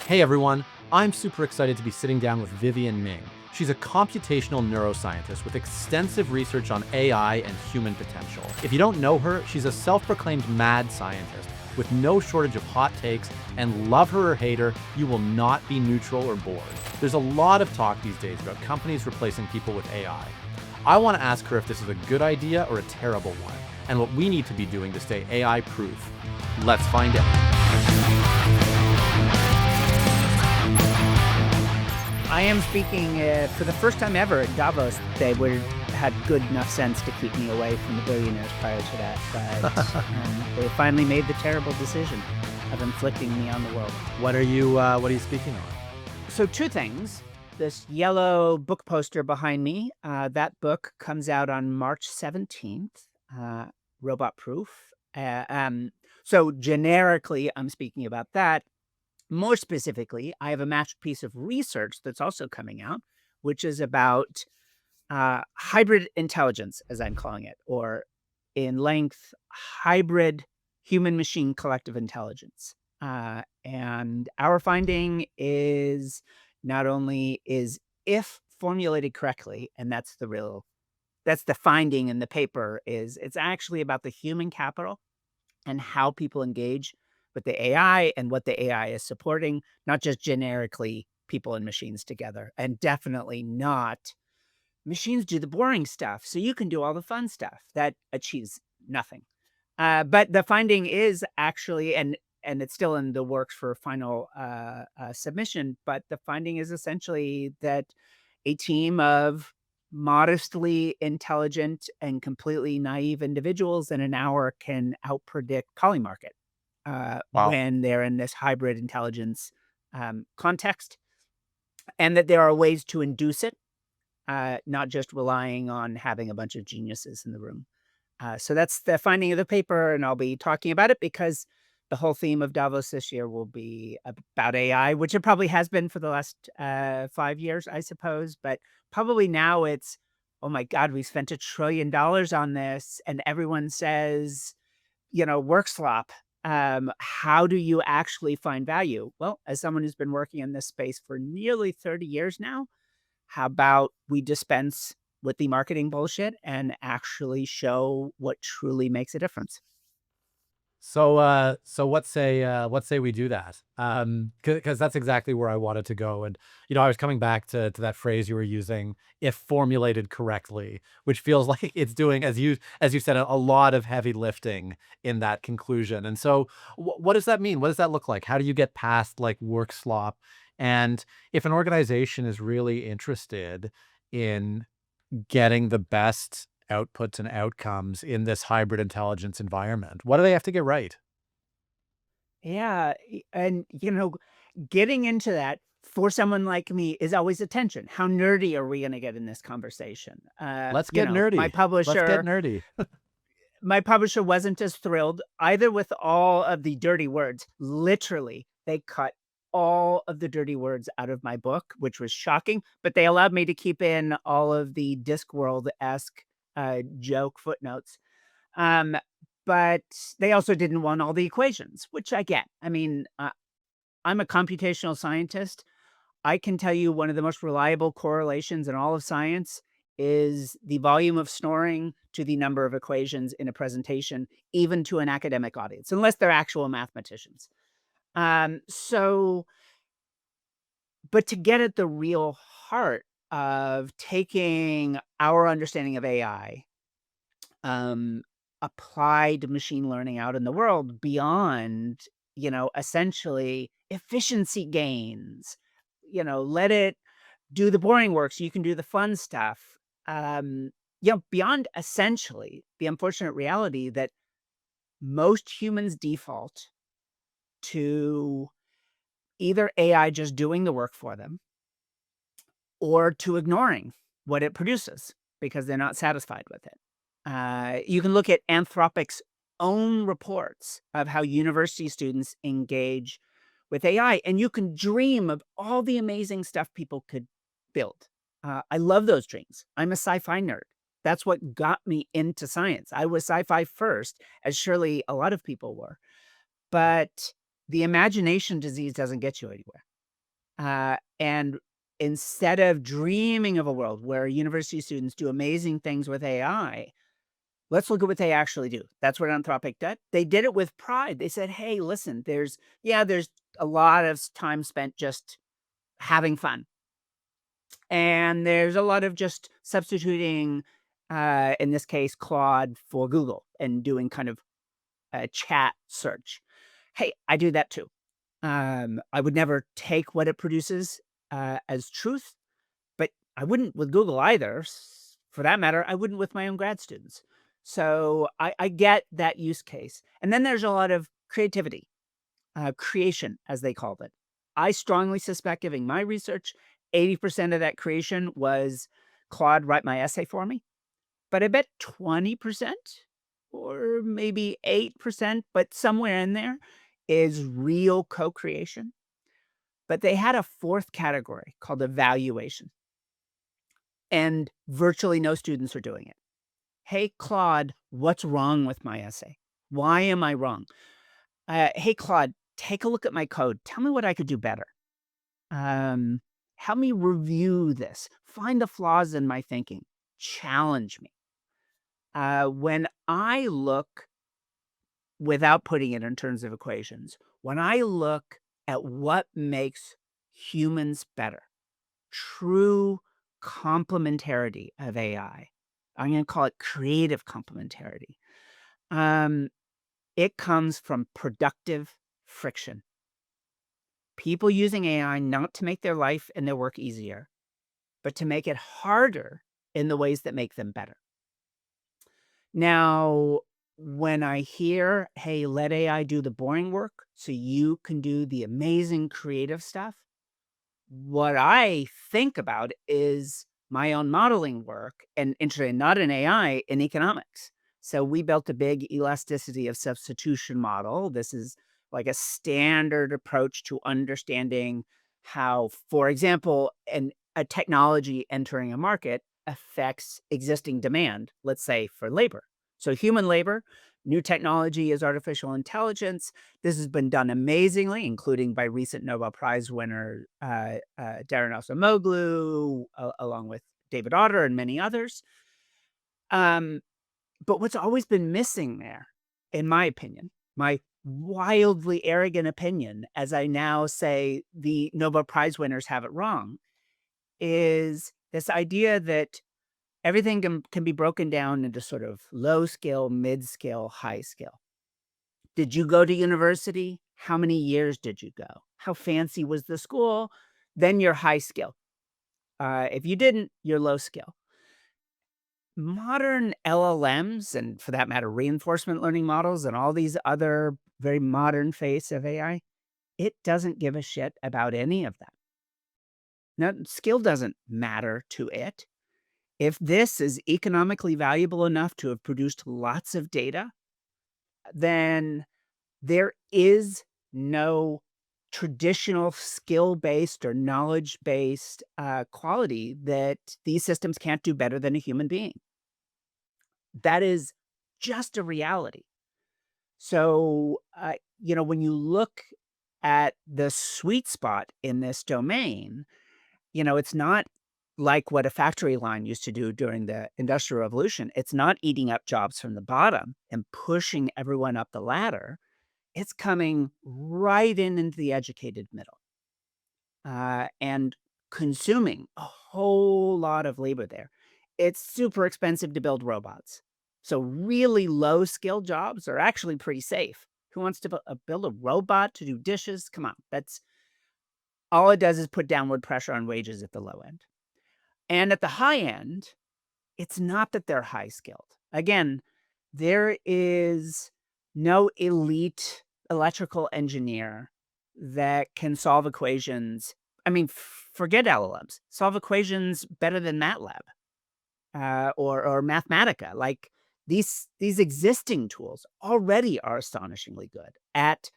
Hey everyone, I'm super excited to be sitting down with Vivian Ming. She's a computational neuroscientist with extensive research on AI and human potential. If you don't know her, she's a self-proclaimed mad scientist with no shortage of hot takes, and love her or hate her, you will not be neutral or bored. There's a lot of talk these days about companies replacing people with AI. I want to ask her if this is a good idea or a terrible one, and what we need to be doing to stay AI proof. Let's find out. I am speaking for the first time ever at Davos. They would had good enough sense to keep me away from the billionaires prior to that, but they finally made the terrible decision of inflicting me on the world. What are you speaking on? So two things. This yellow book poster behind me, that book comes out on March 17th, Robot Proof. So generically, I'm speaking about that. More specifically, I have a masterpiece of research that's also coming out, which is about hybrid intelligence, as I'm calling it, or in length, hybrid human-machine collective intelligence. And our finding is not only is if formulated correctly, and that's the finding in the paper, is it's actually about the human capital and how people engage with the AI and what the AI is supporting, not just generically people and machines together, and definitely not machines do the boring stuff, so you can do all the fun stuff. That achieves nothing. But the finding is actually, and it's still in the works for final submission, but the finding is essentially that a team of modestly intelligent and completely naive individuals in an hour can outpredict Polymarket Wow. when they're in this hybrid intelligence context, and that there are ways to induce it, not just relying on having a bunch of geniuses in the room. So that's the finding of the paper, and I'll be talking about it because the whole theme of Davos this year will be about AI, which it probably has been for the last 5 years, I suppose. But probably now it's, oh my God, we spent $1 trillion on this, and everyone says, work slop. How do you actually find value? Well, as someone who's been working in this space for nearly 30 years now, how about we dispense with the marketing bullshit and actually show what truly makes a difference? So what say we do that? Because that's exactly where I wanted to go. And I was coming back to that phrase you were using, if formulated correctly, which feels like it's doing, as you said, a lot of heavy lifting in that conclusion. And so, what does that mean? What does that look like? How do you get past like work slop? And if an organization is really interested in getting the best outputs and outcomes in this hybrid intelligence environment, what do they have to get right? Yeah, and getting into that for someone like me is always a tension. How nerdy are we going to get in this conversation? Let's get nerdy. Let's get nerdy. My publisher wasn't as thrilled either with all of the dirty words. Literally, they cut all of the dirty words out of my book, which was shocking, but they allowed me to keep in all of the Discworld-esque joke footnotes. Um, but they also didn't want all the equations, which I get. I mean, I'm a computational scientist. I can tell you one of the most reliable correlations in all of science is the volume of snoring to the number of equations in a presentation, even to an academic audience, unless they're actual mathematicians. So, but to get at the real heart of taking our understanding of AI, um, applied machine learning out in the world beyond, essentially efficiency gains, let it do the boring work so you can do the fun stuff. Beyond essentially the unfortunate reality that most humans default to either AI just doing the work for them or to ignoring what it produces because they're not satisfied with it. You can look at Anthropic's own reports of how university students engage with AI, and you can dream of all the amazing stuff people could build. I love those dreams. I'm a sci-fi nerd. That's what got me into science. I was sci-fi first, as surely a lot of people were. But the imagination disease doesn't get you anywhere. And instead of dreaming of a world where university students do amazing things with AI, let's look at what they actually do. That's what Anthropic did. They did it with pride. They said, "Hey, listen, there's a lot of time spent just having fun, and there's a lot of just substituting, in this case, Claude for Google and doing kind of a chat search. Hey, I do that too. I would never take what it produces as truth, but I wouldn't with Google either. For that matter, I wouldn't with my own grad students. So I get that use case. And then there's a lot of creativity, creation, as they called it. I strongly suspect, giving my research, 80% of that creation was Claude write my essay for me. But I bet 20% or maybe 8%, but somewhere in there is real co-creation. But they had a fourth category called evaluation, and virtually no students are doing it. "Hey, Claude, what's wrong with my essay? Why am I wrong? Hey, Claude, take a look at my code. Tell me what I could do better. Um, Help me review this. Find the flaws in my thinking. Challenge me." When I look, without putting it in terms of equations, when I look at what makes humans better, true complementarity of AI, I'm going to call it creative complementarity. Um, it comes from productive friction. People using AI not to make their life and their work easier, but to make it harder in the ways that make them better. Now, when I hear, "Hey, let AI do the boring work so you can do the amazing creative stuff," what I think about is my own modeling work, and interestingly, not in AI, in economics. So we built a big elasticity of substitution model. This is like a standard approach to understanding how, for example, a technology entering a market affects existing demand, let's say for labor. So human labor, new technology is artificial intelligence. This has been done amazingly, including by recent Nobel Prize winner, Daron Acemoglu, along with David Otter and many others. Um, but what's always been missing there, in my opinion, my wildly arrogant opinion, as I now say the Nobel Prize winners have it wrong, is this idea that everything can be broken down into sort of low scale, mid scale, high scale. Did you go to university? How many years did you go? How fancy was the school? Then you're high skill. If you didn't, you're low skill. Modern LLMs, and for that matter, reinforcement learning models and all these other very modern face of AI, it doesn't give a shit about any of that. Now, skill doesn't matter to it. If this is economically valuable enough to have produced lots of data, then there is no traditional skill-based or knowledge-based, quality that these systems can't do better than a human being. That is just a reality. So, when you look at the sweet spot in this domain, it's not like what a factory line used to do during the Industrial Revolution. It's not eating up jobs from the bottom and pushing everyone up the ladder. It's coming right into the educated middle, and consuming a whole lot of labor there. It's super expensive to build robots. So really low skill jobs are actually pretty safe. Who wants to build a robot to do dishes? Come on. That's all it does is put downward pressure on wages at the low end. And at the high end, it's not that they're high skilled. Again, there is no elite electrical engineer that can solve equations. I mean, forget LLMs, solve equations better than MATLAB, or Mathematica. Like these existing tools already are astonishingly good at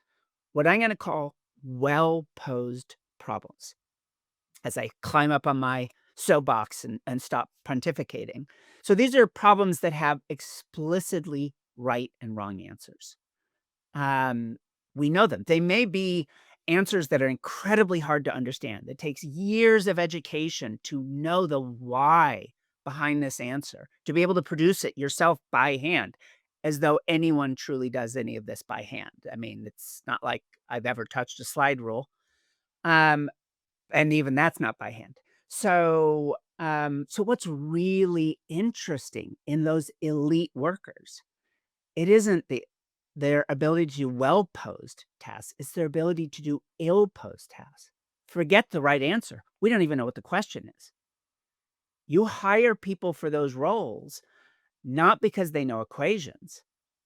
what I'm going to call well posed problems. As I climb up on my soapbox and stop pontificating. So these are problems that have explicitly right and wrong answers. Um, we know them. They may be answers that are incredibly hard to understand. It takes years of education to know the why behind this answer, to be able to produce it yourself by hand, as though anyone truly does any of this by hand. I mean, it's not like I've ever touched a slide rule. Um, and even that's not by hand. So what's really interesting in those elite workers, it isn't their ability to do well-posed tasks, it's their ability to do ill-posed tasks. Forget the right answer. We don't even know what the question is. You hire people for those roles not because they know equations,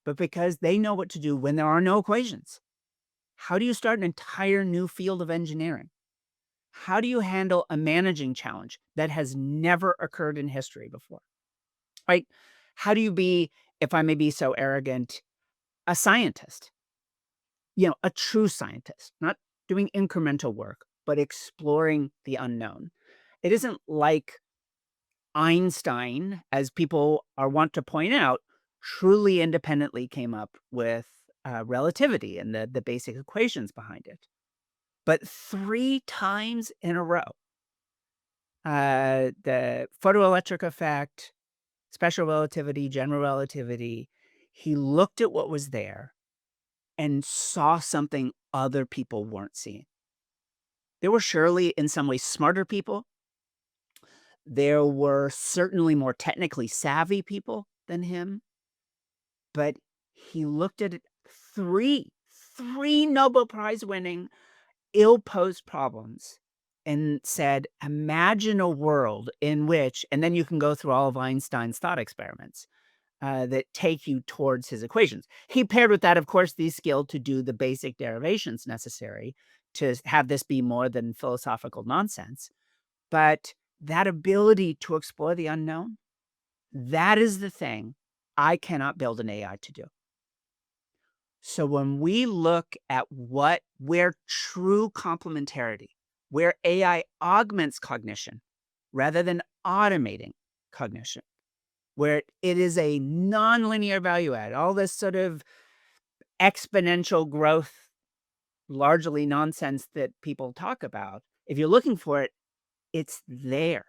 but because they know what to do when there are no equations. How do you start an entire new field of engineering? How do you handle a managing challenge that has never occurred in history before? Right? How do you be, if I may be so arrogant, a scientist? A true scientist, not doing incremental work, but exploring the unknown. It isn't like Einstein, as people are wont to point out, truly independently came up with relativity and the basic equations behind it. But 3 times in a row, the photoelectric effect, special relativity, general relativity, he looked at what was there and saw something other people weren't seeing. There were surely, in some ways, smarter people. There were certainly more technically savvy people than him, but he looked at it 3, 3 Nobel Prize winning ill-posed problems and said, "Imagine a world in which," and then you can go through all of Einstein's thought experiments, that take you towards his equations. He paired with that, of course, the skill to do the basic derivations necessary to have this be more than philosophical nonsense. But that ability to explore the unknown, that is the thing I cannot build an AI to do. So when we look at where true complementarity, where AI augments cognition rather than automating cognition, where it is a nonlinear value add, all this sort of exponential growth, largely nonsense that people talk about, if you're looking for it, it's there.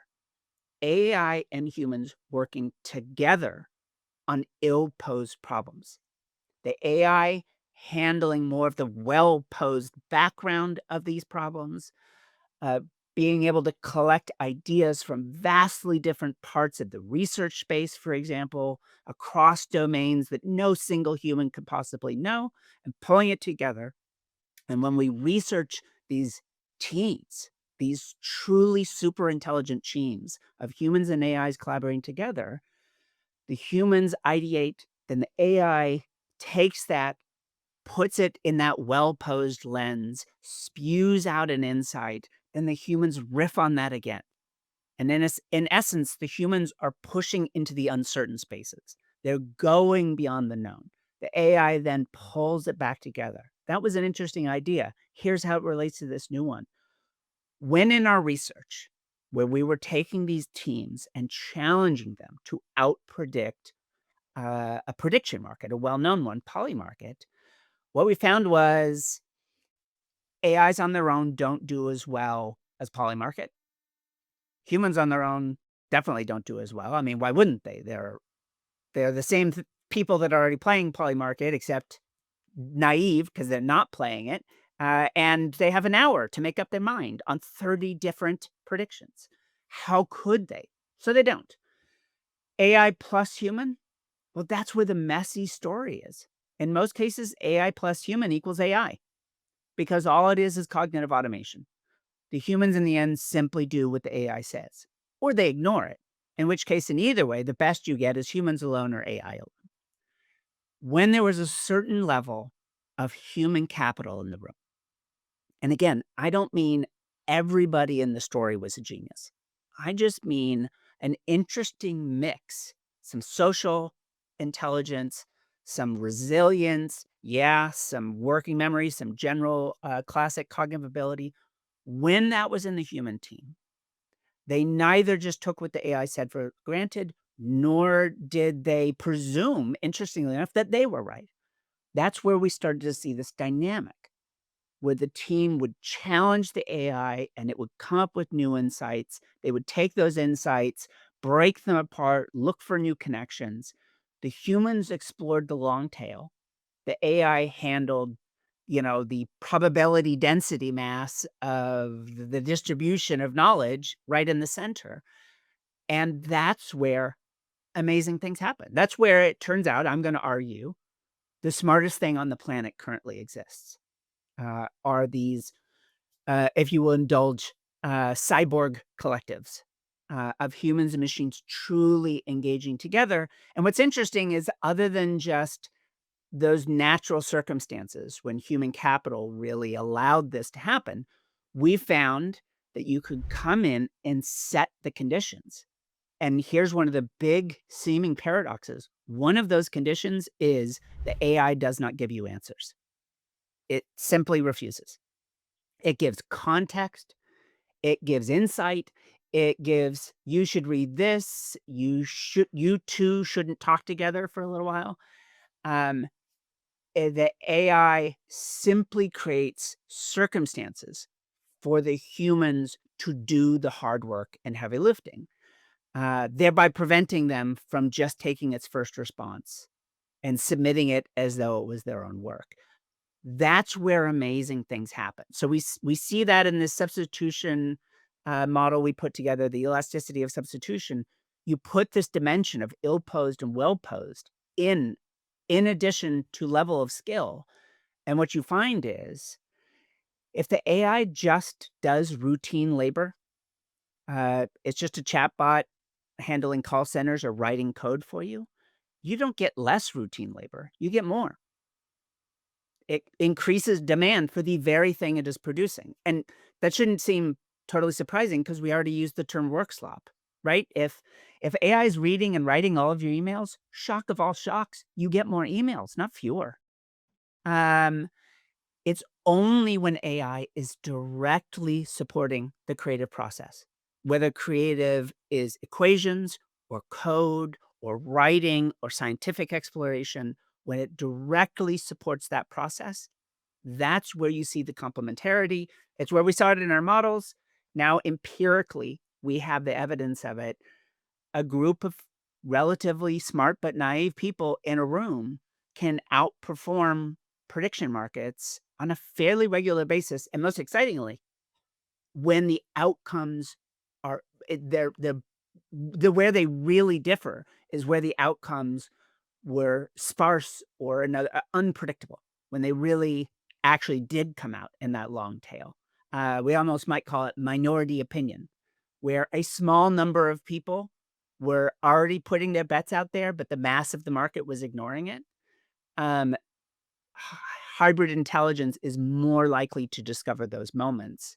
AI and humans working together on ill-posed problems. The AI handling more of the well-posed background of these problems, uh, being able to collect ideas from vastly different parts of the research space, for example, across domains that no single human could possibly know, and pulling it together. And when we research these teams, these truly super intelligent teams of humans and AIs collaborating together, the humans ideate, then the AI takes that, puts it in that well-posed lens, spews out an insight, then the humans riff on that again. And then in essence, the humans are pushing into the uncertain spaces. They're going beyond the known. The AI then pulls it back together. That was an interesting idea. Here's how it relates to this new one. When in our research, where we were taking these teams and challenging them to outpredict a prediction market, a well-known one, Polymarket, what we found was AIs on their own don't do as well as Polymarket. Humans on their own definitely don't do as well. I mean, why wouldn't they? They're the same people that are already playing Polymarket, except naive because they're not playing it, and they have an hour to make up their mind on 30 different predictions. How could they? So they don't. AI plus human? Well, that's where the messy story is. In most cases, AI plus human equals AI because all it is cognitive automation. The humans in the end simply do what the AI says, or they ignore it, in which case, in either way, the best you get is humans alone or AI alone. When there was a certain level of human capital in the room, and again, I don't mean everybody in the story was a genius. I just mean an interesting mix, some social intelligence, some resilience, yeah, some working memory, some general classic cognitive ability. When that was in the human team, they neither just took what the AI said for granted, nor did they presume, interestingly enough, that they were right. That's where we started to see this dynamic. where the team would challenge the AI and it would come up with new insights. They would take those insights, break them apart, look for new connections. The humans explored the long tail. The AI handled, the probability density mass of the distribution of knowledge right in the center. And that's where amazing things happen. That's where it turns out, I'm going to argue, the smartest thing on the planet currently exists. Are these, if you will indulge, cyborg collectives of humans and machines truly engaging together. And what's interesting is, other than just those natural circumstances when human capital really allowed this to happen, we found that you could come in and set the conditions. And here's one of the big seeming paradoxes. One of those conditions is the AI does not give you answers. It simply refuses. It gives context, it gives insight, it gives, "You should read this, you 2 shouldn't talk together for a little while." Um, the AI simply creates circumstances for the humans to do the hard work and heavy lifting, thereby preventing them from just taking its first response and submitting it as though it was their own work. That's where amazing things happen. So we see that in this substitution, model we put together, the elasticity of substitution. You put this dimension of ill posed and well posed in addition to level of skill, and what you find is, if the AI just does routine labor, it's just a chatbot handling call centers or writing code for you, you don't get less routine labor, you get more. It increases demand for the very thing it is producing, and that shouldn't seem totally surprising because we already used the term work slop, right? If AI is reading and writing all of your emails, shock of all shocks, you get more emails, not fewer. Um, it's only when AI is directly supporting the creative process, whether creative is equations or code or writing or scientific exploration, when it directly supports that process, that's where you see the complementarity. It's where we saw it in our models. Now, empirically, we have the evidence of it. A group of relatively smart but naive people in a room can outperform prediction markets on a fairly regular basis. And most excitingly, when the outcomes are, the where they really differ is where the outcomes were sparse or another unpredictable, when they really actually did come out in that long tail. We almost might call it minority opinion, where a small number of people were already putting their bets out there, but the mass of the market was ignoring it. Um, hy Hybrid intelligence is more likely to discover those moments.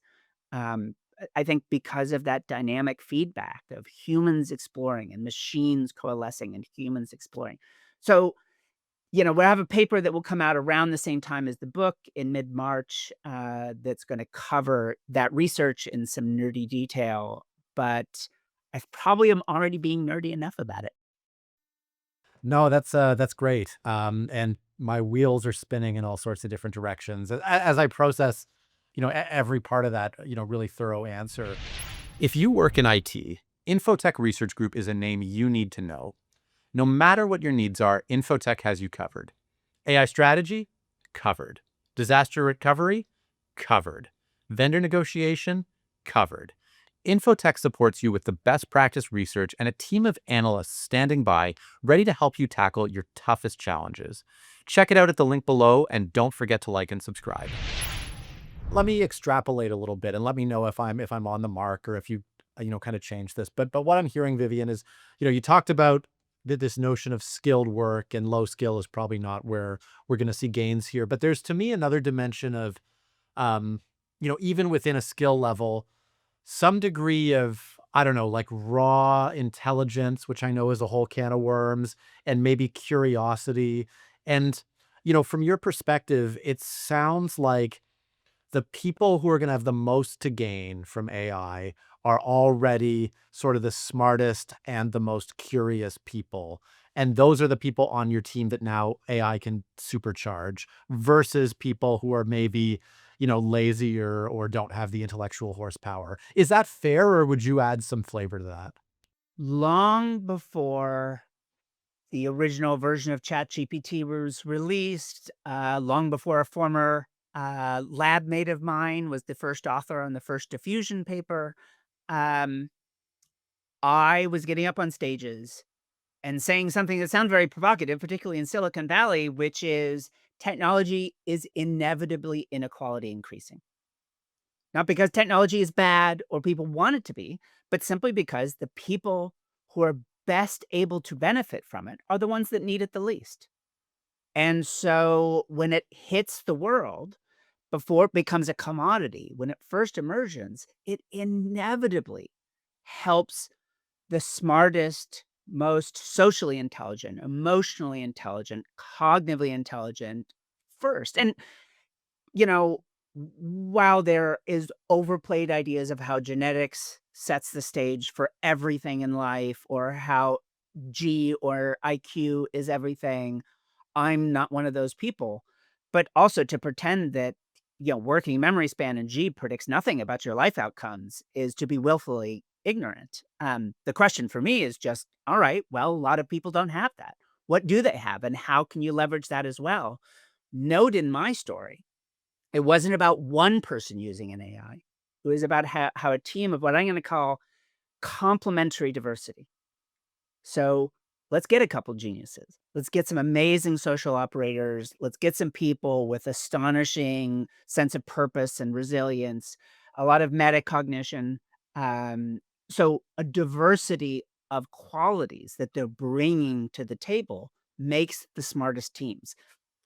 I think because of that dynamic feedback of humans exploring and machines coalescing and humans exploring. So, we'll have a paper that will come out around the same time as the book in mid-March, that's gonna cover that research in some nerdy detail, but I probably am already being nerdy enough about it. No, that's great. And my wheels are spinning in all sorts of different directions as I process, every part of that, really thorough answer. If you work in IT, Infotech Research Group is a name you need to know. No matter what your needs are, Infotech has you covered. AI strategy? Covered. Disaster recovery? Covered. Vendor negotiation? Covered. Infotech supports you with the best practice research and a team of analysts standing by, ready to help you tackle your toughest challenges. Check it out at the link below, and don't forget to like and subscribe. Let me extrapolate a little bit and let me know if I'm on the mark, or if you kind of change this. But what I'm hearing, Vivian, is, you talked about this notion of skilled work, and low skill is probably not where we're going to see gains here. But there's, to me, another dimension of, even within a skill level, some degree of, I don't know, like raw intelligence, which I know is a whole can of worms, and maybe curiosity. And, from your perspective, it sounds like the people who are going to have the most to gain from AI are already sort of the smartest and the most curious people. And those are the people on your team that now AI can supercharge, versus people who are maybe, lazier or don't have the intellectual horsepower. Is that fair, or would you add some flavor to that? Long before the original version of ChatGPT was released, long before a former lab mate of mine was the first author on the first diffusion paper, um, I was getting up on stages and saying something that sounds very provocative, particularly in Silicon Valley, which is technology is inevitably inequality increasing. Not because technology is bad or people want it to be, but simply because the people who are best able to benefit from it are the ones that need it the least. And so when it hits the world, before it becomes a commodity, when it first emerges, it inevitably helps the smartest, most socially intelligent, emotionally intelligent, cognitively intelligent first. And while there is overplayed ideas of how genetics sets the stage for everything in life or how G or IQ is everything, I'm not one of those people. But also to pretend that, working memory span and G predicts nothing about your life outcomes is to be willfully ignorant. The question for me is just, all right, well, a lot of people don't have that. What do they have, and how can you leverage that as well? Note in my story, it wasn't about one person using an AI. It was about how a team of what I'm going to call complementary diversity. So let's get a couple geniuses. Let's get some amazing social operators. Let's get some people with astonishing sense of purpose and resilience, a lot of metacognition. Um, so a diversity of qualities that they're bringing to the table makes the smartest teams.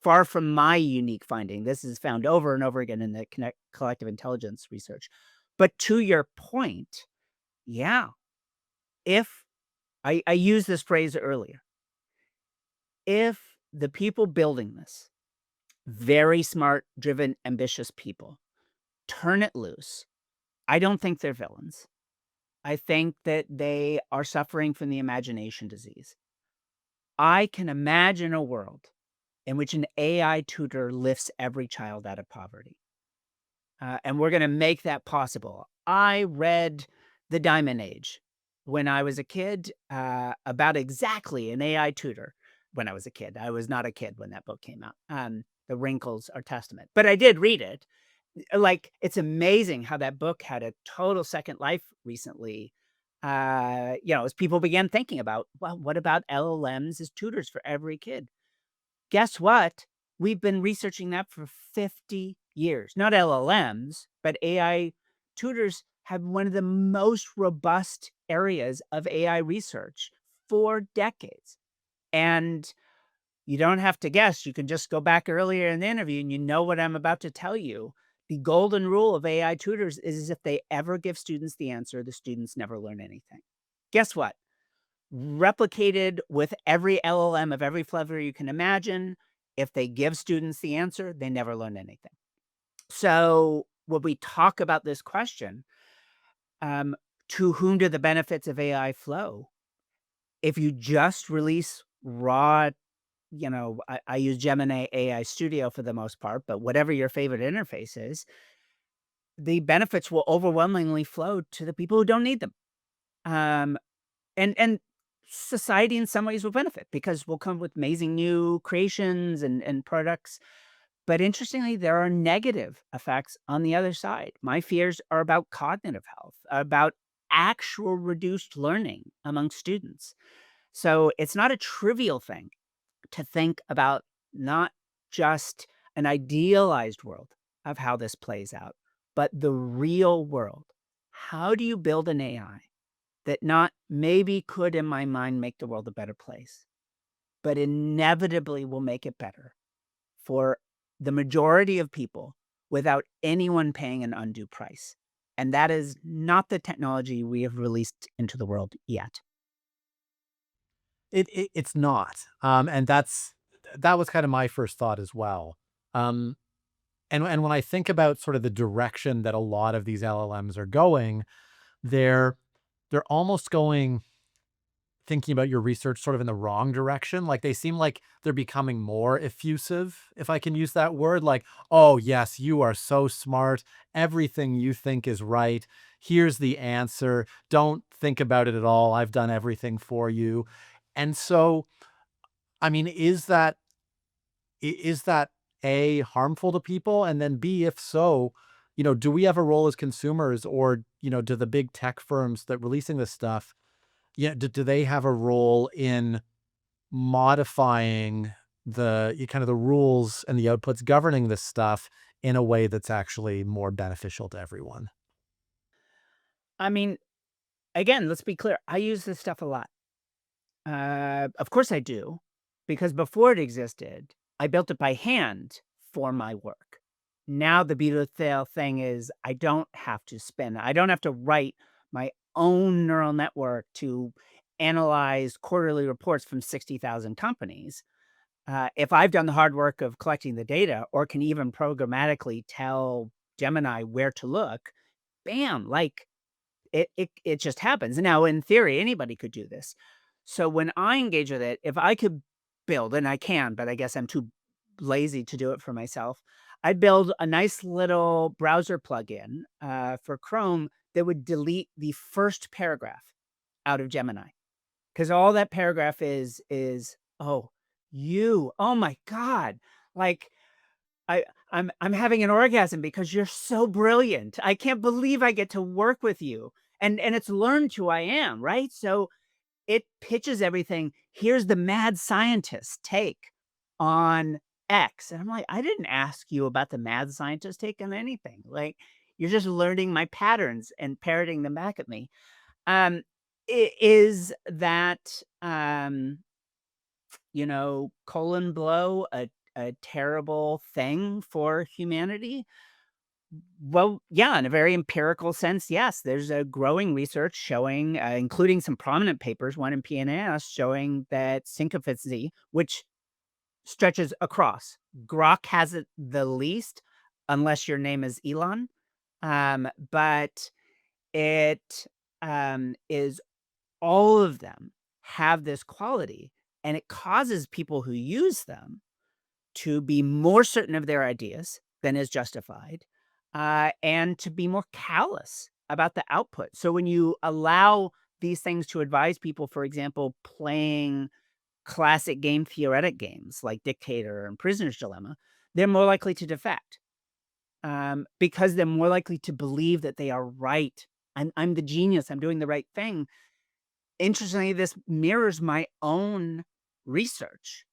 Far from my unique finding, this is found over and over again in the collective intelligence research. But to your point, yeah, if I used this phrase earlier. If the people building this, very smart, driven, ambitious people, turn it loose, I don't think they're villains. I think that they are suffering from the imagination disease. I can imagine a world in which an AI tutor lifts every child out of poverty. And we're going to make that possible. I read The Diamond Age when I was a kid about exactly an AI tutor when I was a kid. I was not a kid when that book came out. The wrinkles are testament, but I did read it. Like, it's amazing how that book had a total second life recently. As people began thinking about, well, what about LLMs as tutors for every kid? Guess what? We've been researching that for 50 years. Not LLMs, but AI tutors have one of the most robust areas of AI research for decades. And you don't have to guess. You can just go back earlier in the interview and you know what I'm about to tell you. The golden rule of AI tutors is if they ever give students the answer, the students never learn anything. Guess what? Replicated with every LLM of every flavor you can imagine. If they give students the answer, they never learn anything. So when we talk about this question, um, to whom do the benefits of AI flow? If you just release raw, I use Gemini AI Studio for the most part, but whatever your favorite interface is, the benefits will overwhelmingly flow to the people who don't need them. Um, and society in some ways will benefit because we'll come with amazing new creations and products. But interestingly, there are negative effects on the other side. My fears are about cognitive health, about actual reduced learning among students. So it's not a trivial thing to think about not just an idealized world of how this plays out, but the real world. How do you build an AI that not maybe could, in my mind, make the world a better place, but inevitably will make it better for the majority of people without anyone paying an undue price? And that is not the technology we have released into the world yet. It's not, and that was kind of my first thought as well. Um, and when I think about sort of the direction that a lot of these LLMs are going, they're they're almost going thinking about your research sort of in the wrong direction. Like they seem like they're becoming more effusive, if I can use that word. Like, oh, yes, you are so smart. Everything you think is right. Here's the answer. Don't think about it at all. I've done everything for you. And so, I mean, is that A, harmful to people? And then B, if so, do we have a role as consumers, or, do the big tech firms that releasing this stuff, yeah, do they have a role in modifying kind of the rules and the outputs governing this stuff in a way that's actually more beneficial to everyone? I mean, again, let's be clear. I use this stuff a lot. Of course I do, because before it existed, I built it by hand for my work. Now the beautiful thing is I don't have to spin. I don't have to write my own neural network to analyze quarterly reports from 60,000 companies. If I've done the hard work of collecting the data or can even programmatically tell Gemini where to look, bam, like it just happens. Now, in theory, anybody could do this. So when I engage with it, if I could build, and I can, but I guess I'm too lazy to do it for myself, I'd build a nice little browser plugin for Chrome that would delete the first paragraph out of Gemini. Because all that paragraph is, oh, you, oh my God. Like I'm having an orgasm because you're so brilliant. I can't believe I get to work with you. And it's learned who I am, right? So it pitches everything. Here's the mad scientist take on X. And I'm like, I didn't ask you about the mad scientist take on anything. Like, you're just learning my patterns and parroting them back at me. Um, is that colon blow a terrible thing for humanity? Well, yeah, in a very empirical sense, yes. There's a growing research showing, including some prominent papers, one in PNAS, showing that syncophacy, which stretches across. Grok has it the least, unless your name is Elon. But it is all of them have this quality, and it causes people who use them to be more certain of their ideas than is justified, and to be more callous about the output. So when you allow these things to advise people, for example, playing classic game theoretic games like Dictator and Prisoner's Dilemma, they're more likely to defect, because they're more likely to believe that they are right. I'm the genius. I'm doing the right thing. Interestingly, this mirrors my own research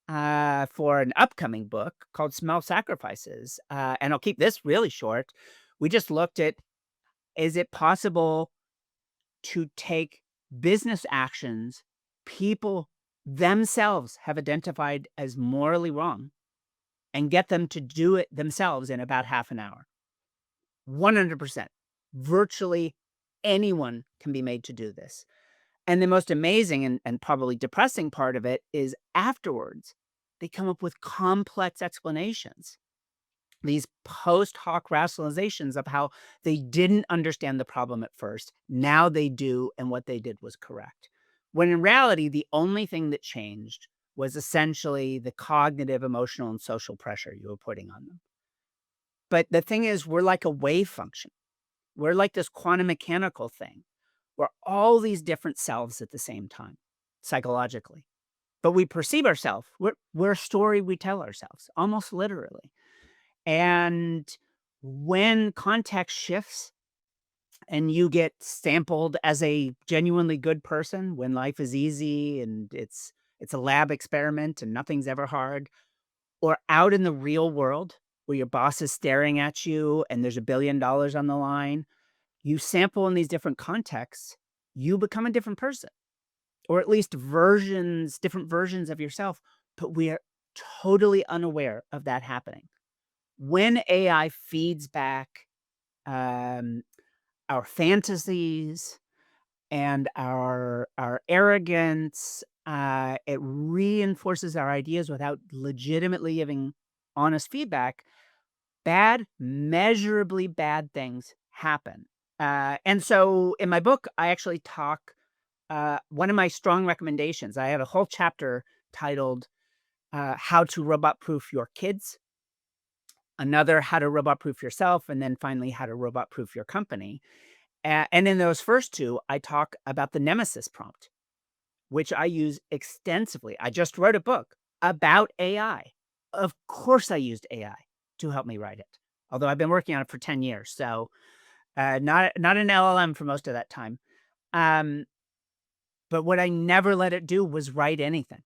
for an upcoming book called Small Sacrifices. And I'll keep this really short. We just looked at, is it possible to take business actions people themselves have identified as morally wrong and get them to do it themselves in about half an hour? 100%. Virtually anyone can be made to do this. And the most amazing and probably depressing part of it is afterwards, they come up with complex explanations, these post hoc rationalizations of how they didn't understand the problem at first. Now they do, and what they did was correct. When in reality, the only thing that changed was essentially the cognitive, emotional, and social pressure you were putting on them. But the thing is, we're like a wave function. We're like this quantum mechanical thing. We're all these different selves at the same time, psychologically. But we perceive ourselves. We're a story we tell ourselves, almost literally. And when context shifts and you get sampled as a genuinely good person, when life is easy and it's a lab experiment and nothing's ever hard, or out in the real world where your boss is staring at you and there's $1 billion on the line, you sample in these different contexts, you become a different person, or at least different versions of yourself, but we are totally unaware of that happening. When AI feeds back um, our fantasies and our arrogance, it reinforces our ideas without legitimately giving honest feedback. Measurably bad things happen. And so in my book, I actually talk one of my strong recommendations, I have a whole chapter titled How to Robot Proof Your Kids, another How to Robot Proof Yourself, and then finally How to Robot Proof Your Company. And in those first two, I talk about the Nemesis prompt, which I use extensively. I just wrote a book about AI. Of course, I used AI to help me write it, although I've been working on it for 10 years. So not an LLM for most of that time. Um, but what I never let it do was write anything.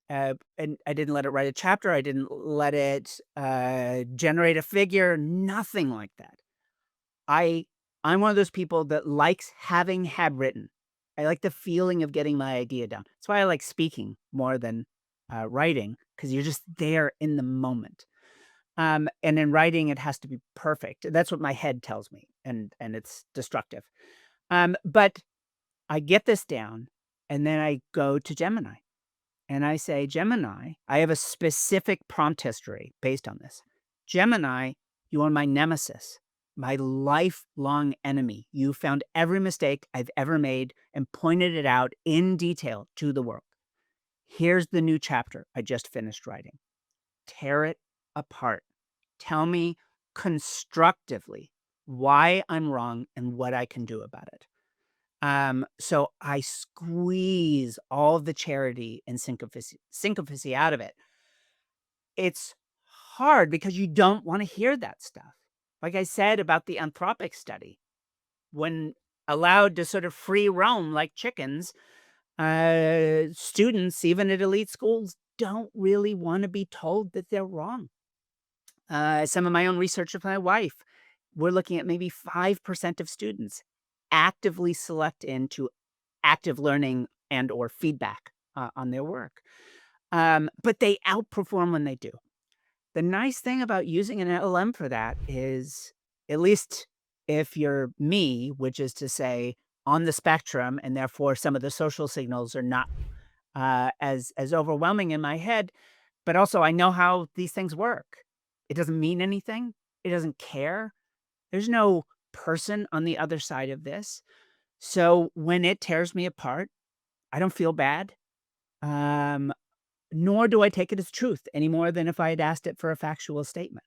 And I didn't let it write a chapter. I didn't let it generate a figure. Nothing like that. I I'm one of those people that likes having had written. I like the feeling of getting my idea down. That's why I like speaking more than writing, because you're just there in the moment. And in writing, it has to be perfect. That's what my head tells me, and it's destructive. But I get this down, and then I go to Gemini, and I say, Gemini, I have a specific prompt history based on this. Gemini, you are my nemesis, my lifelong enemy. You found every mistake I've ever made and pointed it out in detail to the world. Here's the new chapter I just finished writing. Tear it apart. Tell me constructively why I'm wrong and what I can do about it. So I squeeze all of the charity and syncophacy out of it. It's hard because you don't want to hear that stuff. Like I said about the Anthropic study, when allowed to sort of free roam like chickens, students, even at elite schools, don't really want to be told that they're wrong. Some of my own research with my wife, we're looking at maybe 5% of students actively select into active learning and or feedback on their work. But they outperform when they do. The nice thing about using an LLM for that is, at least if you're me, which is to say on the spectrum, and therefore some of the social signals are not as overwhelming in my head, but also I know how these things work. It doesn't mean anything. It doesn't care. There's no person on the other side of this. So when it tears me apart, I don't feel bad. Um, Nor do I take it as truth any more than if I had asked it for a factual statement.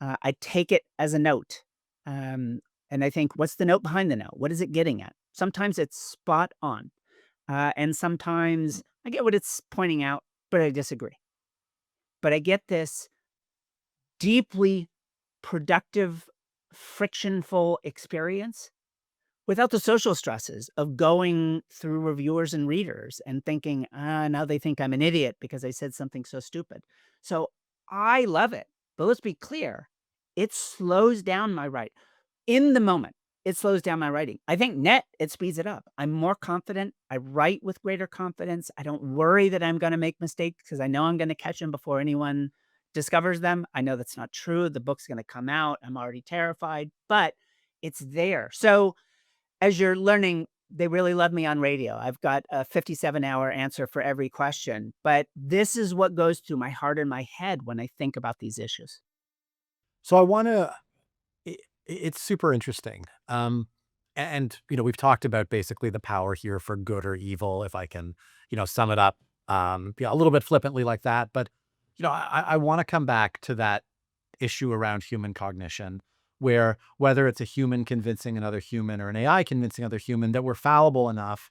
I take it as a note. Um, and I think, what's the note behind the note? What is it getting at? Sometimes it's spot on. And sometimes I get what it's pointing out, but I disagree. But I get this deeply productive, frictionful experience without the social stresses of going through reviewers and readers and thinking, now they think I'm an idiot because I said something so stupid. So I love it. But let's be clear, it slows down my write in the moment. It slows down my writing. I think net, it speeds it up. I'm more confident. I write with greater confidence. I don't worry that I'm going to make mistakes because I know I'm going to catch them before anyone discovers them. I know that's not true. The book's going to come out. I'm already terrified, but it's there. So as you're learning, they really love me on radio. I've got a 57-hour answer for every question, but this is what goes through my heart and my head when I think about these issues. So I want to. It's super interesting. And we've talked about basically the power here for good or evil, if I can, sum it up, a little bit flippantly like that. But I want to come back to that issue around human cognition, where whether it's a human convincing another human or an AI convincing another human, that we're fallible enough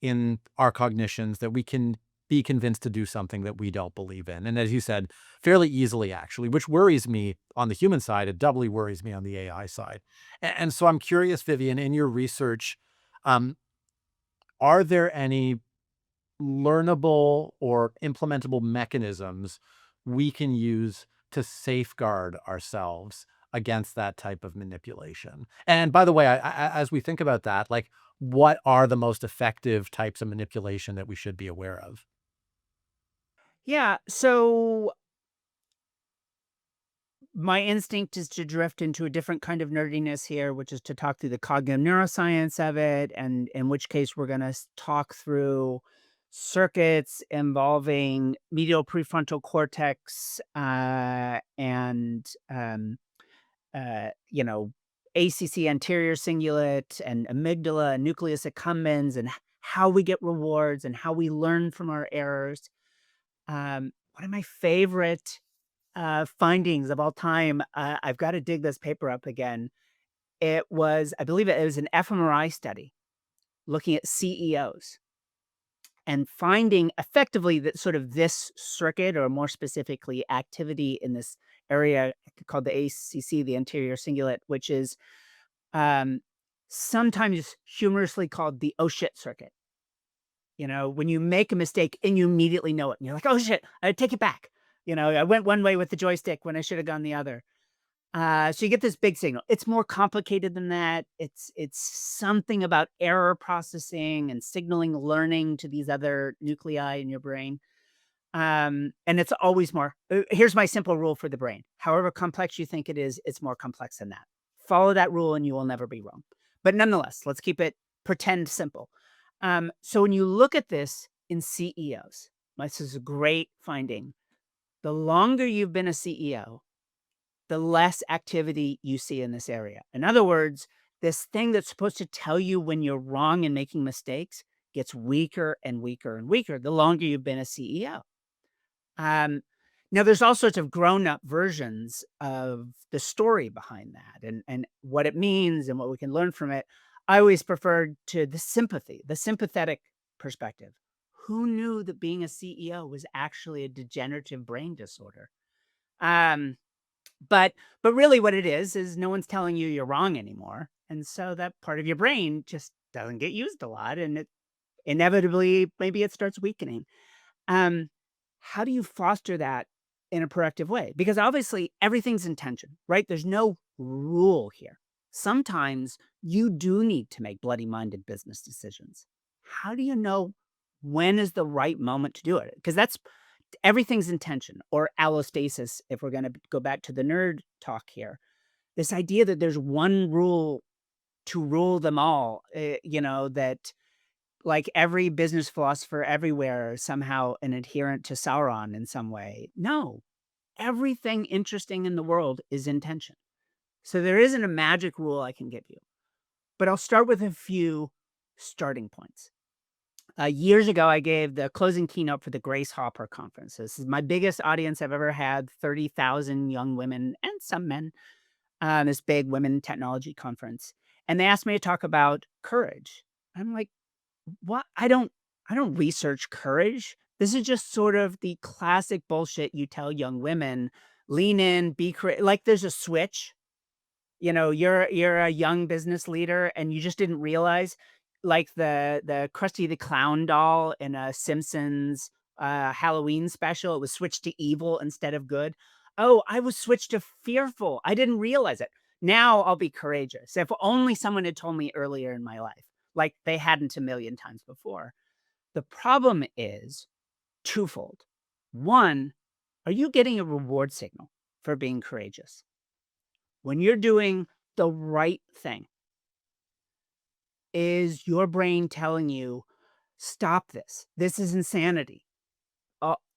in our cognitions that we can be convinced to do something that we don't believe in. And as you said, fairly easily, actually, which worries me on the human side. It doubly worries me on the AI side. And so I'm curious, Vivian, in your research, um, are there any learnable or implementable mechanisms we can use to safeguard ourselves against that type of manipulation? And by the way, as we think about that, like, what are the most effective types of manipulation that we should be aware of? Yeah. So my instinct is to drift into a different kind of nerdiness here, which is to talk through the cognitive neuroscience of it, and in which case we're going to talk through circuits involving medial prefrontal cortex and you know ACC anterior cingulate and amygdala and nucleus accumbens and how we get rewards and how we learn from our errors. One of my favorite findings of all time, I've got to dig this paper up again. It was, I believe it was an fMRI study looking at CEOs and finding effectively that sort of this circuit, or more specifically, activity in this area called the ACC, the anterior cingulate, which is um, sometimes humorously called the "oh shit" circuit. You know, when you make a mistake and you immediately know it, and you're like, "Oh shit, I take it back." You know, I went one way with the joystick when I should have gone the other. So you get this big signal. It's more complicated than that. It's something about error processing and signaling learning to these other nuclei in your brain. And it's always more. Here's my simple rule for the brain. However complex you think it is, it's more complex than that. Follow that rule and you will never be wrong. But nonetheless, let's keep it pretend simple. So when you look at this in CEOs, this is a great finding. The longer you've been a CEO, the less activity you see in this area. In other words, this thing that's supposed to tell you when you're wrong and making mistakes gets weaker and weaker and weaker the longer you've been a CEO. Um, Now there's all sorts of grown-up versions of the story behind that and what it means and what we can learn from it. I always preferred to the sympathy, the sympathetic perspective. Who knew that being a CEO was actually a degenerative brain disorder? Um, but really what it is no one's telling you you're wrong anymore, and so that part of your brain just doesn't get used a lot, and it inevitably, maybe it starts weakening. Um, how do you foster that in a productive way? Because obviously everything's intention, right? There's no rule here. Sometimes you do need to make bloody-minded business decisions. How do you know when is the right moment to do it? Because that's everything's intention, or allostasis, if we're gonna go back to the nerd talk here. This idea that there's one rule to rule them all, that like every business philosopher everywhere is somehow an adherent to Sauron in some way. No, everything interesting in the world is intention. So there isn't a magic rule I can give you, but I'll start with a few starting points. Years ago, I gave the closing keynote for the Grace Hopper Conference. This is my biggest audience I've ever had, 30,000 young women and some men, this big women technology conference. And they asked me to talk about courage. I'm like, what? I don't research courage. This is just sort of the classic bullshit you tell young women. Lean in, be like there's a switch. You're a young business leader and you just didn't realize, like the Krusty the Clown doll in a Simpsons Halloween special, it was switched to evil instead of good. Oh, I was switched to fearful. I didn't realize it. Now I'll be courageous. If only someone had told me earlier in my life, like they hadn't a million times before. The problem is twofold. One, are you getting a reward signal for being courageous? When you're doing the right thing, is your brain telling you, "Stop this. This is insanity.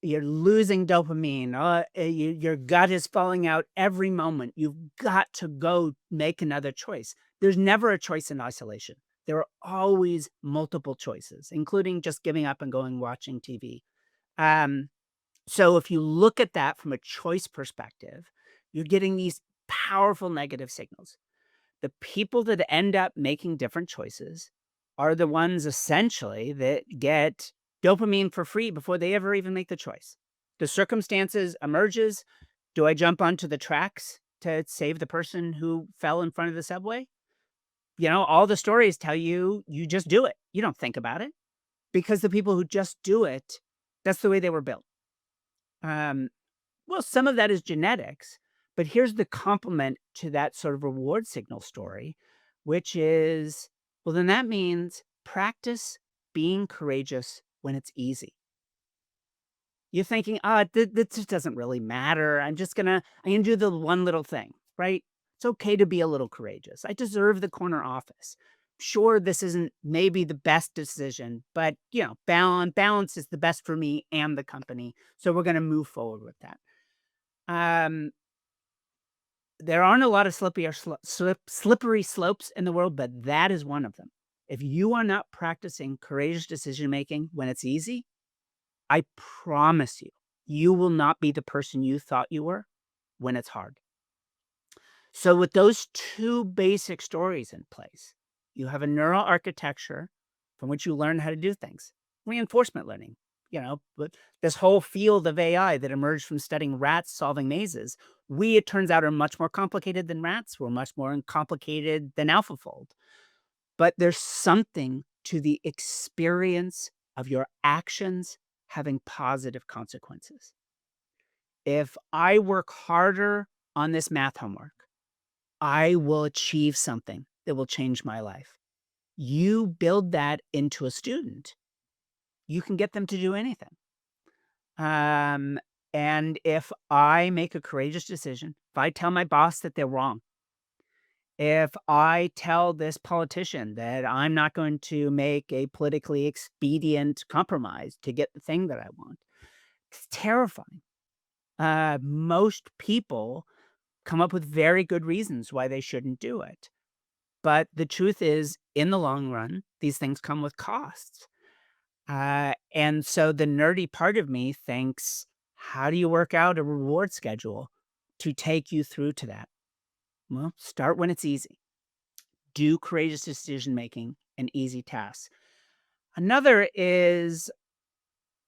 You're losing dopamine. Your gut is falling out every moment. You've got to go make another choice." There's never a choice in isolation. There are always multiple choices, including just giving up and going watching TV. Um, so if you look at that from a choice perspective, you're getting these powerful negative signals. The people that end up making different choices are the ones essentially that get dopamine for free before they ever even make the choice. The circumstances emerges. Do I jump onto the tracks to save the person who fell in front of the subway? All the stories tell you you just do it. You don't think about it because the people who just do it, that's the way they were built. Um, well, some of that is genetics, but here's the complement to that sort of reward signal story, which is, well, then that means practice being courageous when it's easy. You're thinking, this just doesn't really matter. I can do the one little thing, right? It's okay to be a little courageous. I deserve the corner office. Sure, this isn't maybe the best decision, but balance is the best for me and the company. So we're going to move forward with that. Um, There aren't a lot of slippery slopes in the world, but that is one of them. If you are not practicing courageous decision making when it's easy, I promise you, you will not be the person you thought you were when it's hard. So, with those two basic stories in place, you have a neural architecture from which you learn how to do things. Reinforcement learning, but this whole field of AI that emerged from studying rats solving mazes, it turns out, are much more complicated than rats. We're much more complicated than AlphaFold. But there's something to the experience of your actions having positive consequences. If I work harder on this math homework, I will achieve something that will change my life. You build that into a student, you can get them to do anything. Um, and if I make a courageous decision, if I tell my boss that they're wrong, if I tell this politician that I'm not going to make a politically expedient compromise to get the thing that I want, it's terrifying. Most people come up with very good reasons why they shouldn't do it. But the truth is, in the long run, these things come with costs. And so the nerdy part of me thinks, how do you work out a reward schedule to take you through to that? Well, start when it's easy. Do courageous decision making and easy tasks. Another is,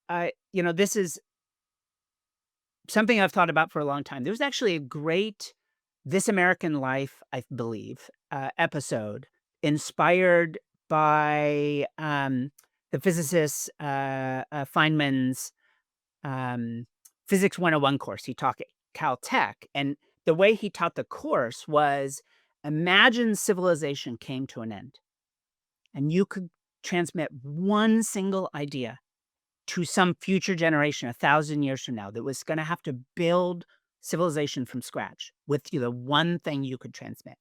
this is something I've thought about for a long time. There was actually a great This American Life, I believe, episode inspired by the physicist Feynman's um, Physics 101 course he taught at Caltech. And the way he taught the course was, imagine civilization came to an end and you could transmit one single idea to some future generation 1,000 years from now that was going to have to build civilization from scratch with the one thing you could transmit.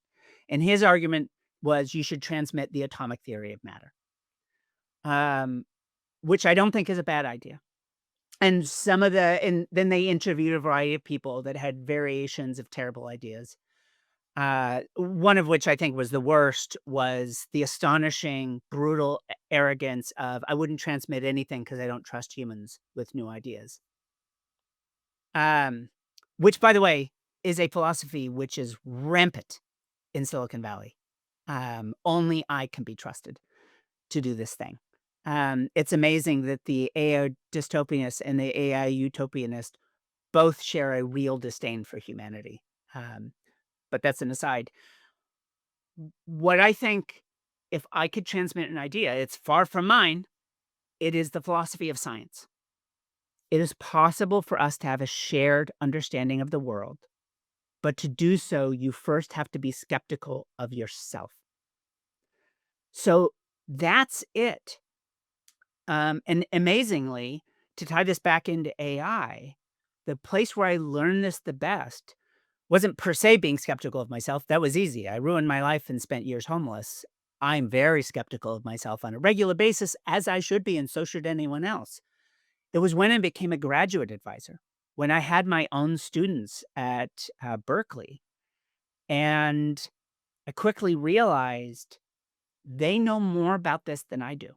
And his argument was you should transmit the atomic theory of matter, um, which I don't think is a bad idea. And then they interviewed a variety of people that had variations of terrible ideas. One of which I think was the worst was the astonishing, brutal arrogance of, I wouldn't transmit anything because I don't trust humans with new ideas. Um, which, by the way, is a philosophy which is rampant in Silicon Valley. Only I can be trusted to do this thing. It's amazing that the AI dystopianist and the AI utopianist both share a real disdain for humanity. But that's an aside. What I think, if I could transmit an idea, it's far from mine. It is the philosophy of science. It is possible for us to have a shared understanding of the world, but to do so, you first have to be skeptical of yourself. So that's it. And amazingly, to tie this back into AI, the place where I learned this the best wasn't per se being skeptical of myself. That was easy. I ruined my life and spent years homeless. I'm very skeptical of myself on a regular basis, as I should be, and so should anyone else. It was when I became a graduate advisor, when I had my own students at Berkeley, and I quickly realized they know more about this than I do.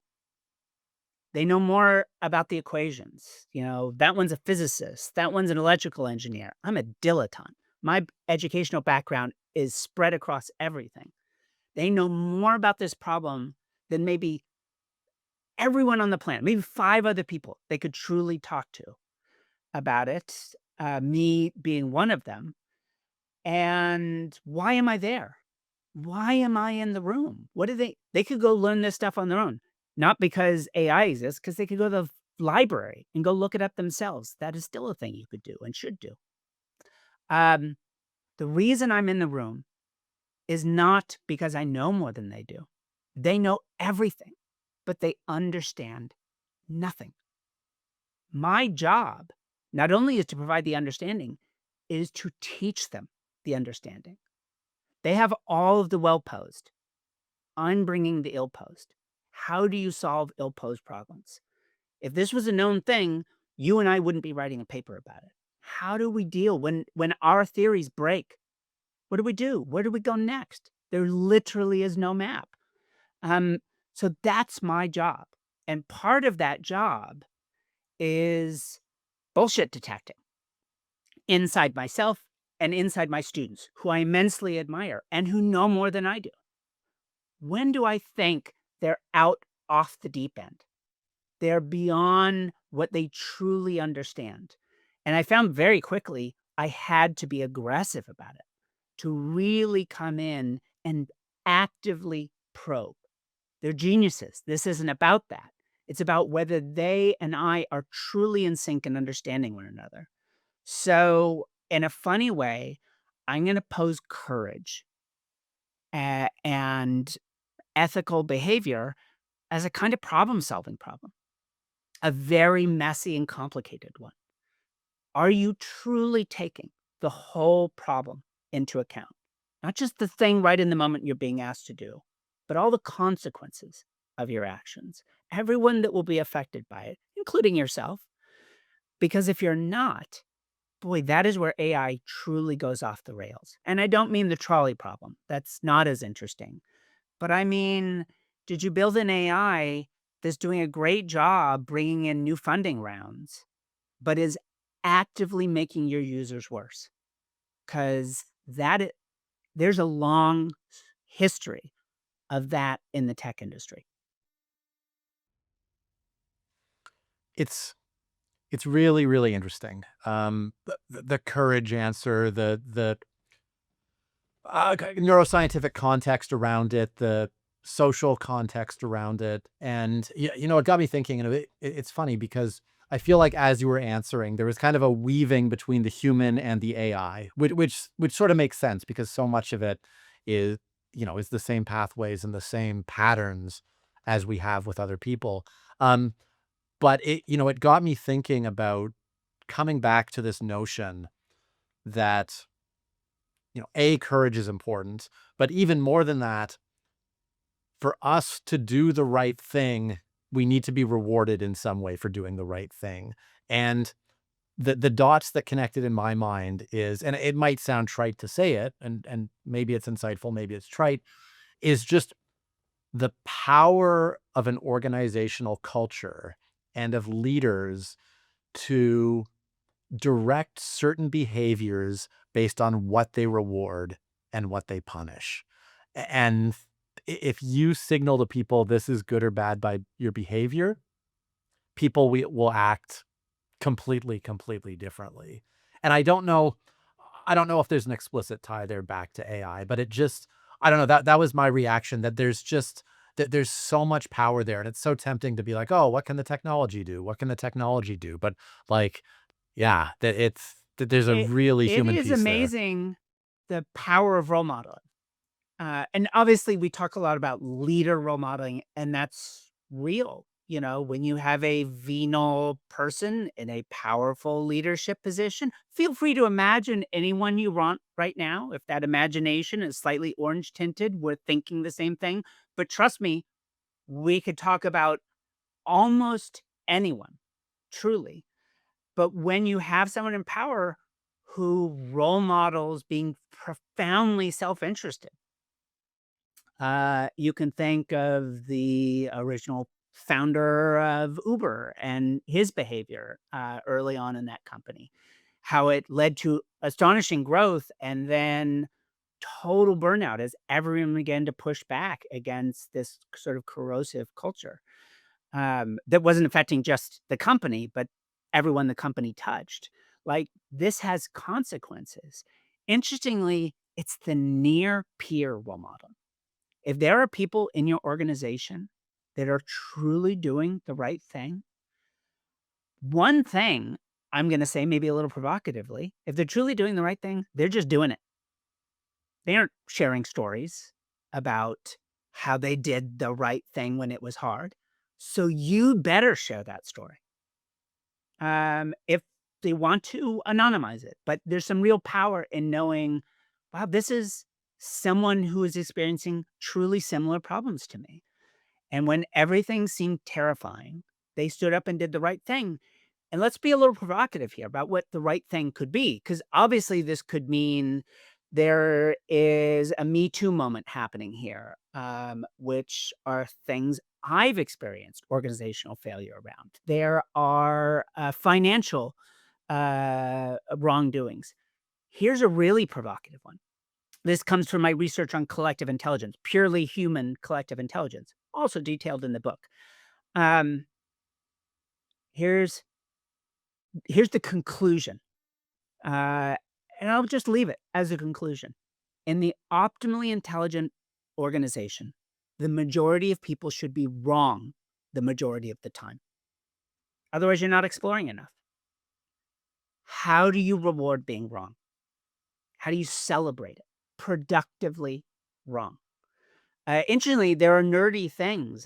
They know more about the equations. That one's a physicist. That one's an electrical engineer. I'm a dilettante. My educational background is spread across everything. They know more about this problem than maybe everyone on the planet, maybe 5 other people they could truly talk to about it, me being one of them. And why am I there? Why am I in the room? What do they could go learn this stuff on their own, not because AI exists, because they could go to the library and go look it up themselves. That is still a thing you could do and should do. Um, the reason I'm in the room is not because I know more than they do. They know everything, but they understand nothing. My job not only is to provide the understanding, it is to teach them the understanding. They have all of the well-posed. I'm bringing the ill-posed. How do you solve ill-posed problems? If this was a known thing, you and I wouldn't be writing a paper about it. How do we deal when our theories break? What do we do? Where do we go next? There literally is no map. Um, so that's my job. And part of that job is bullshit detecting inside myself and inside my students, who I immensely admire and who know more than I do. When do I think they're out off the deep end? They're beyond what they truly understand. And I found very quickly I had to be aggressive about it, to really come in and actively probe. They're geniuses. This isn't about that. It's about whether they and I are truly in sync and understanding one another. So, in a funny way, I'm going to pose courage and ethical behavior as a kind of problem solving problem, a very messy and complicated one. Are you truly taking the whole problem into account? Not just the thing right in the moment you're being asked to do, but all the consequences of your actions, everyone that will be affected by it, including yourself. Because if you're not, boy, that is where AI truly goes off the rails. And I don't mean the trolley problem. That's not as interesting. But I mean, did you build an AI that's doing a great job bringing in new funding rounds, but is actively making your users worse? Because there's a long history of that in the tech industry. It's it's really, really interesting. The courage answer, neuroscientific context around it, the social context around it, and it got me thinking. And it's funny because I feel like as you were answering, there was kind of a weaving between the human and the AI, which sort of makes sense because so much of it is is the same pathways and the same patterns as we have with other people. Um, but it got me thinking about coming back to this notion that courage is important, but even more than that, for us to do the right thing, we need to be rewarded in some way for doing the right thing. And the dots that connected in my mind is, and it might sound trite to say it, and maybe it's insightful, maybe it's trite, is just the power of an organizational culture and of leaders to direct certain behaviors based on what they reward and what they punish. And if you signal to people this is good or bad by your behavior, people will act completely, completely differently. And I don't know if there's an explicit tie there back to AI, but I don't know, that was my reaction, that there's so much power there, and it's so tempting to be like, "Oh, what can the technology do? What can the technology do?" But, like, yeah, that there's a It really it human is piece there. amazing the power of role modeling. And obviously, we talk a lot about leader role modeling, and that's real. When you have a venal person in a powerful leadership position, feel free to imagine anyone you want right now. If that imagination is slightly orange tinted, we're thinking the same thing. But trust me, we could talk about almost anyone, truly. But when you have someone in power who role models being profoundly self interested, you can think of the original founder of Uber and his behavior early on in that company, how it led to astonishing growth and then total burnout as everyone began to push back against this sort of corrosive culture that wasn't affecting just the company, but everyone the company touched. Like this has consequences. Interestingly, it's the near peer role model. If there are people in your organization that are truly doing the right thing, one thing I'm going to say, maybe a little provocatively, if they're truly doing the right thing, they're just doing it. They aren't sharing stories about how they did the right thing when it was hard. So you better share that story. If they want to anonymize it, but there's some real power in knowing, wow, this is someone who is experiencing truly similar problems to me. And when everything seemed terrifying, they stood up and did the right thing. And let's be a little provocative here about what the right thing could be, because obviously this could mean There is a Me Too moment happening here, which are things I've experienced organizational failure around. There are financial wrongdoings. Here's a really provocative one. This comes from my research on collective intelligence, purely human collective intelligence, also detailed in the book. Um, here's here's the conclusion, uh, and I'll just leave it as a conclusion. In the optimally intelligent organization, the majority of people should be wrong the majority of the time. Otherwise, you're not exploring enough. How do you reward being wrong? How do you celebrate it? Productively wrong. Interestingly, there are nerdy things.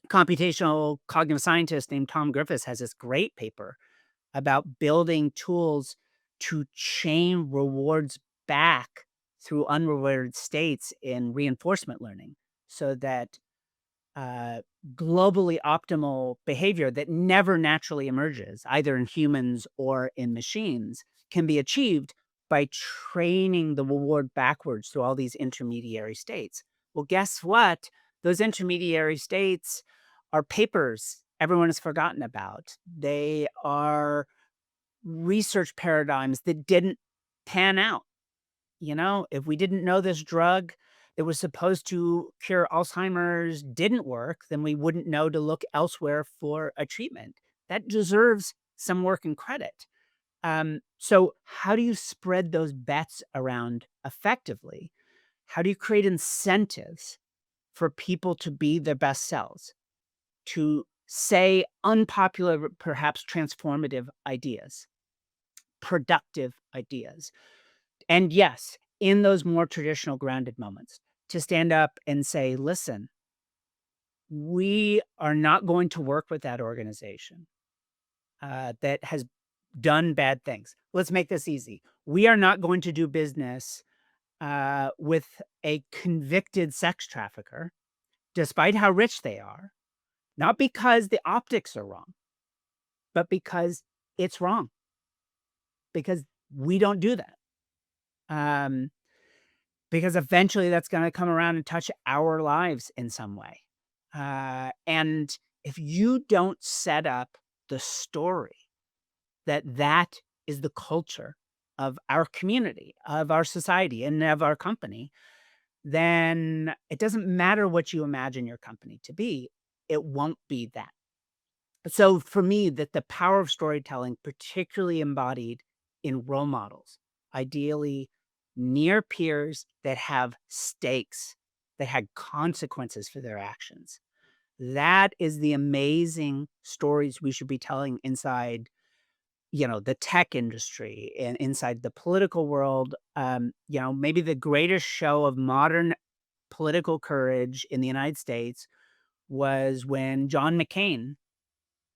Computational cognitive scientist named Tom Griffiths has this great paper about building tools to chain rewards back through unrewarded states in reinforcement learning so that uh, globally optimal behavior that never naturally emerges, either in humans or in machines, can be achieved by training the reward backwards through all these intermediary states. Well, guess what? Those intermediary states are papers everyone has forgotten about. They are research paradigms that didn't pan out. If we didn't know this drug that was supposed to cure Alzheimer's didn't work, then we wouldn't know to look elsewhere for a treatment. That deserves some work and credit. So how do you spread those bets around effectively? How do you create incentives for people to be their best selves, to say unpopular, perhaps transformative ideas, productive ideas? And yes, in those more traditional grounded moments, to stand up and say, listen, we are not going to work with that organization that has done bad things. Let's make this easy. We are not going to do business with a convicted sex trafficker, despite how rich they are, not because the optics are wrong, but because it's wrong, because we don't do that. Um, because eventually that's going to come around and touch our lives in some way. And if you don't set up the story that that is the culture of our community, of our society, and of our company, then it doesn't matter what you imagine your company to be, it won't be that. So for me, that the power of storytelling, particularly embodied in role models, ideally near peers that have stakes, that had consequences for their actions. That is the amazing stories we should be telling inside, the tech industry and inside the political world. Maybe the greatest show of modern political courage in the United States was when John McCain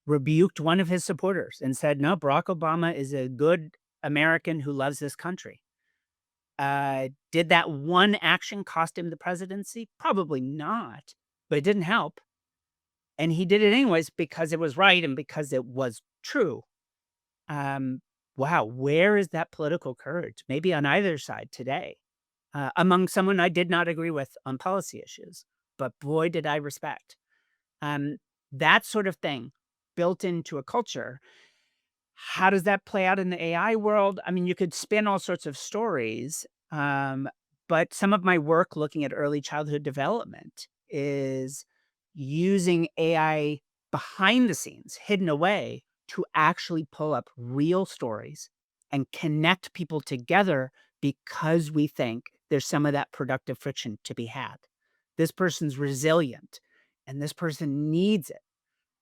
rebuked one of his supporters and said, "No, Barack Obama is a good American who loves this country." Did that one action cost him the presidency? Probably not, but it didn't help. And he did it anyways because it was right and because it was true. Um, wow, where is that political courage? Maybe on either side today, among someone I did not agree with on policy issues, but boy, did I respect. Um, that sort of thing built into a culture. How does that play out in the AI world? I mean, you could spin all sorts of stories, but some of my work looking at early childhood development is using AI behind the scenes, hidden away, to actually pull up real stories and connect people together because we think there's some of that productive friction to be had. This person's resilient and this person needs it.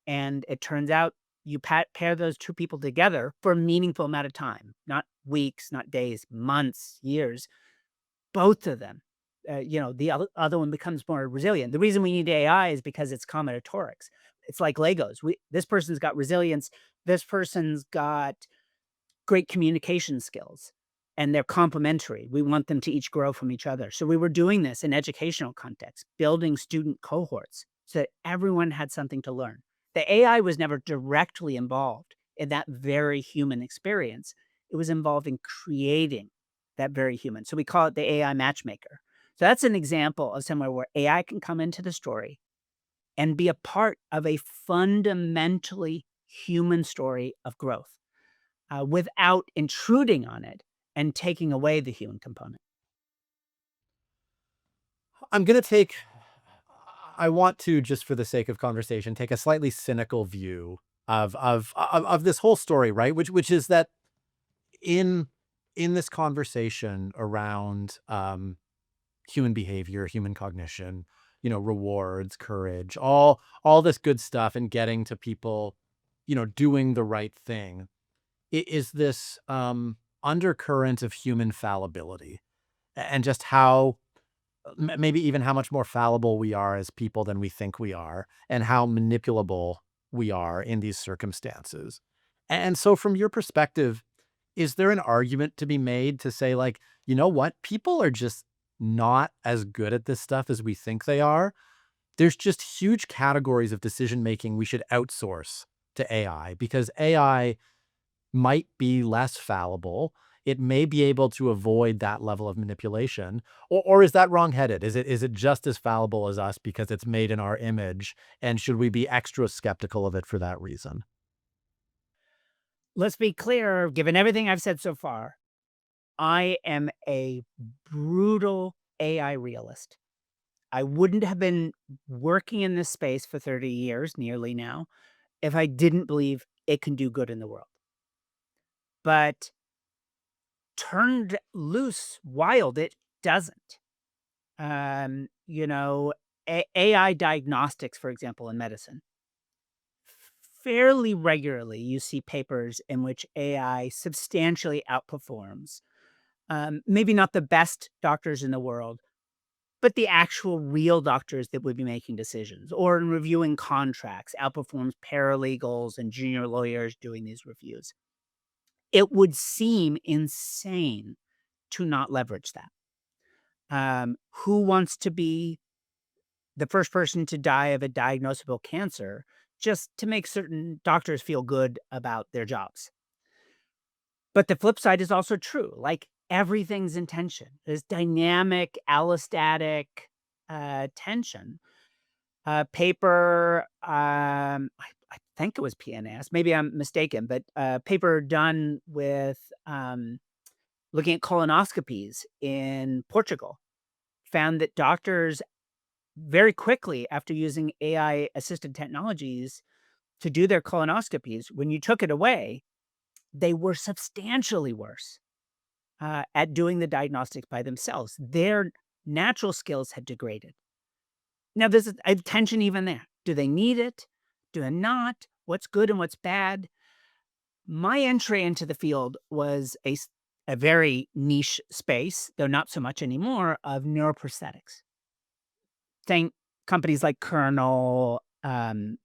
And it turns out you pair those 2 people together for a meaningful amount of time, not weeks, not days, months, years. Both of them, the other one becomes more resilient. The reason we need AI is because it's combinatorics. It's like Legos. This person's got resilience, this person's got great communication skills, and they're complementary. We want them to each grow from each other. So we were doing this in educational context, building student cohorts so that everyone had something to learn. The AI was never directly involved in that very human experience. It was involved in creating that very human. So we call it the AI matchmaker. So that's an example of somewhere where AI can come into the story and be a part of a fundamentally human story of growth without intruding on it and taking away the human component. I'm gonna take I want to, just for the sake of conversation, take a slightly cynical view of this whole story, right? Which is that in this conversation around human behavior, human cognition, rewards, courage, all this good stuff, and getting to people, doing the right thing, is this undercurrent of human fallibility, and just how maybe even how much more fallible we are as people than we think we are, and how manipulable we are in these circumstances. And so, from your perspective, is there an argument to be made to say, like, you know what? People are just not as good at this stuff as we think they are. There's just huge categories of decision making we should outsource to AI, because AI might be less fallible. It may be able to avoid that level of manipulation. Or is that wrongheaded? Is it just as fallible as us because it's made in our image? And should we be extra skeptical of it for that reason? Let's be clear, given everything I've said so far, I am a brutal AI realist. I wouldn't have been working in this space for 30 years, nearly now, if I didn't believe it can do good in the world. But turned loose wild, it doesn't. You know, AI diagnostics, for example, in medicine, fairly regularly you see papers in which AI substantially outperforms, maybe not the best doctors in the world, but the actual real doctors that would be making decisions or in reviewing contracts, outperforms paralegals and junior lawyers doing these reviews. It would seem insane to not leverage that. Who wants to be the first person to die of a diagnosable cancer just to make certain doctors feel good about their jobs? But the flip side is also true. Like everything's in tension. There's dynamic allostatic tension. Paper, I think it was PNAS. Maybe I'm mistaken, but paper done with looking at colonoscopies in Portugal found that doctors very quickly after using AI assisted technologies to do their colonoscopies, when you took it away, they were substantially worse at doing the diagnostics by themselves. Their natural skills had degraded. Now, there's a tension even there. Do they need it? Do they not? What's good and what's bad? My entry into the field was a very niche space, though not so much anymore, of neuroprosthetics. Think companies like Kernel, and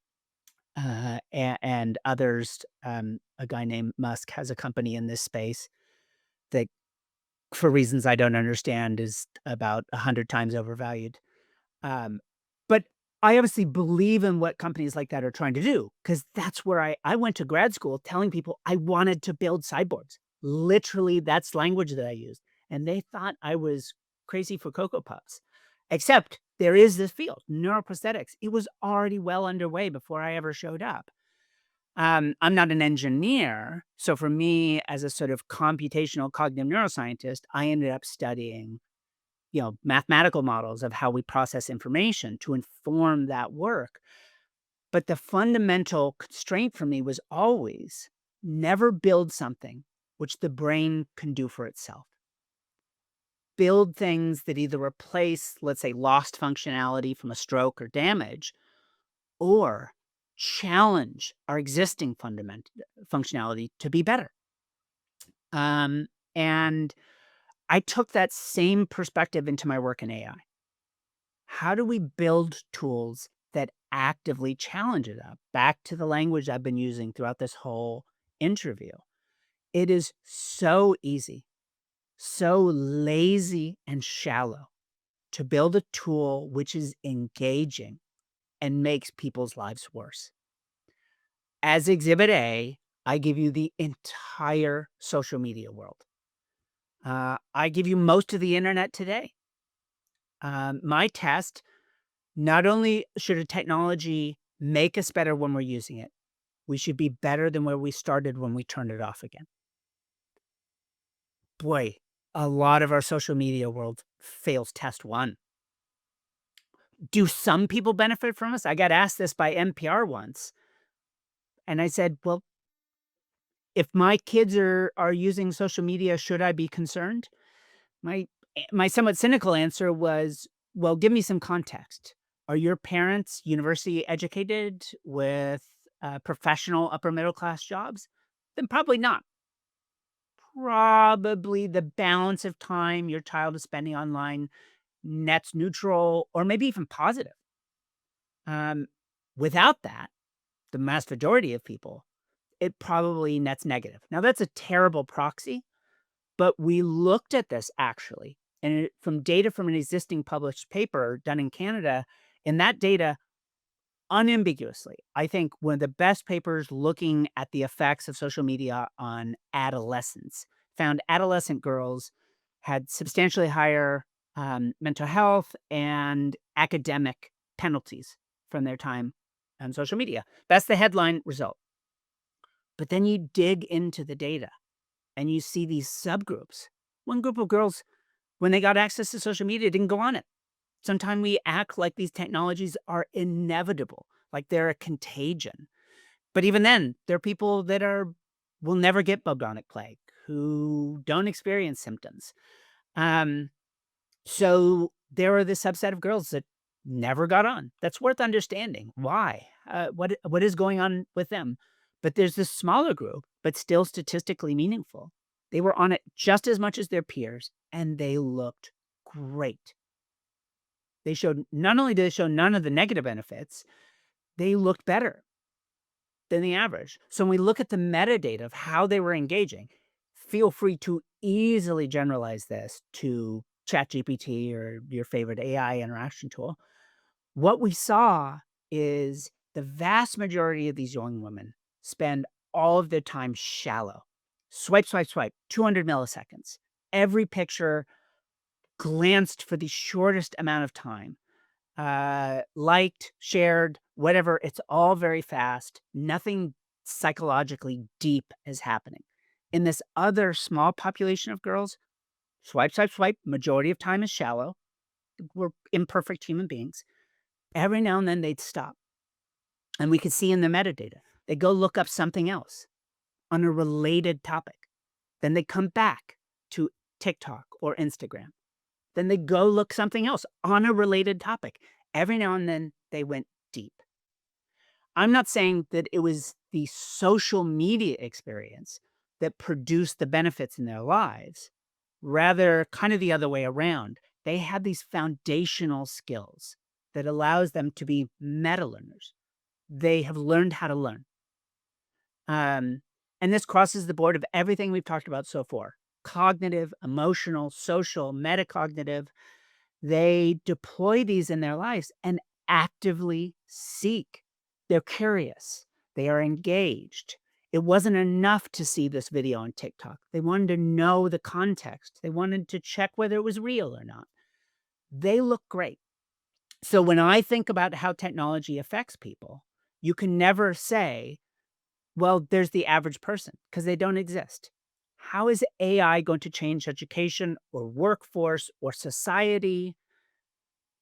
others. A guy named Musk has a company in this space that, for reasons I don't understand, is about 100 times overvalued. Um, but I obviously believe in what companies like that are trying to do because that's where I went to grad school telling people I wanted to build cyborgs. Literally, that's language that I used, and they thought I was crazy for Cocoa Puffs. Except there is this field, neuroprosthetics. It was already well underway before I ever showed up. I'm not an engineer, so for me, as a sort of computational cognitive neuroscientist, I ended up studying mathematical models of how we process information to inform that work. But the fundamental constraint for me was always never build something which the brain can do for itself. Build things that either replace, let's say, lost functionality from a stroke or damage, or challenge our existing functionality to be better. Um, and I took that same perspective into my work in AI. How do we build tools that actively challenge it up? Back to the language I've been using throughout this whole interview. It is so easy, so lazy and shallow to build a tool which is engaging and makes people's lives worse. As Exhibit A, I give you the entire social media world. I give you most of the internet today. My test, not only should a technology make us better when we're using it, we should be better than where we started when we turned it off again. Boy, a lot of our social media world fails test one. Do some people benefit from us? I got asked this by NPR once, and I said, "Well, if my kids are using social media, should I be concerned?" My my somewhat cynical answer was, "Well, give me some context. Are your parents university educated with, professional upper middle class jobs? Then probably not. Probably the balance of time your child is spending online net's neutral or maybe even positive. Um, without that, the mass majority of people, it probably nets negative. Now that's a terrible proxy, but we looked at this actually, and from data from an existing published paper done in Canada, and that data unambiguously, I think one of the best papers looking at the effects of social media on adolescents found adolescent girls had substantially higher mental health and academic penalties from their time on social media. That's the headline result. But then you dig into the data and you see these subgroups. One group of girls, when they got access to social media, didn't go on it. Sometimes we act like these technologies are inevitable, like they're a contagion. But even then, there are people that will never get bubonic plague, who don't experience symptoms. Um, so there are this subset of girls that never got on. That's worth understanding. Why? What is going on with them? But there's this smaller group, but still statistically meaningful. They were on it just as much as their peers, and they looked great. They showed not only did they show none of the negative benefits, they looked better than the average. So when we look at the metadata of how they were engaging, feel free to easily generalize this to ChatGPT or your favorite AI interaction tool. What we saw is the vast majority of these young women spend all of their time shallow. Swipe, swipe, swipe, 200 milliseconds. Every picture glanced for the shortest amount of time, liked, shared, whatever. It's all very fast. Nothing psychologically deep is happening. In this other small population of girls, swipe, swipe, swipe, majority of time is shallow. We're imperfect human beings. Every now and then they'd stop. And we could see in the metadata, they go look up something else on a related topic. Then they come back to TikTok or Instagram. Then they go look something else on a related topic. Every now and then they went deep. I'm not saying that it was the social media experience that produced the benefits in their lives. Rather, kind of the other way around. They had these foundational skills that allows them to be meta learners. They have learned how to learn. Um, and this crosses the board of everything we've talked about so far: cognitive, emotional, social, metacognitive. They deploy these in their lives and actively seek. They're curious. They are engaged. It wasn't enough to see this video on TikTok. They wanted to know the context. They wanted to check whether it was real or not. They look great. So when I think about how technology affects people, you can never say, well, there's the average person, because they don't exist. How is AI going to change education or workforce or society?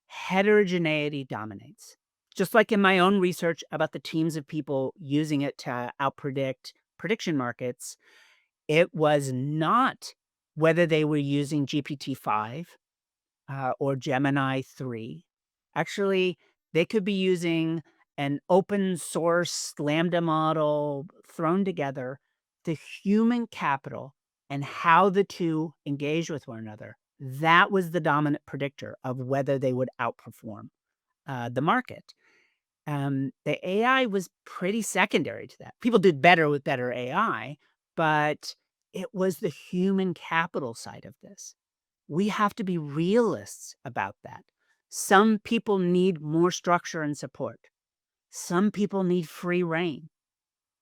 Heterogeneity dominates. Just like in my own research about the teams of people using it to outpredict prediction markets, it was not whether they were using GPT-5 or Gemini 3. Actually, they could be using an open source Lambda model thrown together. The human capital and how the two engage with one another, that was the dominant predictor of whether they would outperform the market. The AI was pretty secondary to that. People did better with better AI, but it was the human capital side of this. We have to be realists about that. Some people need more structure and support. Some people need free reign.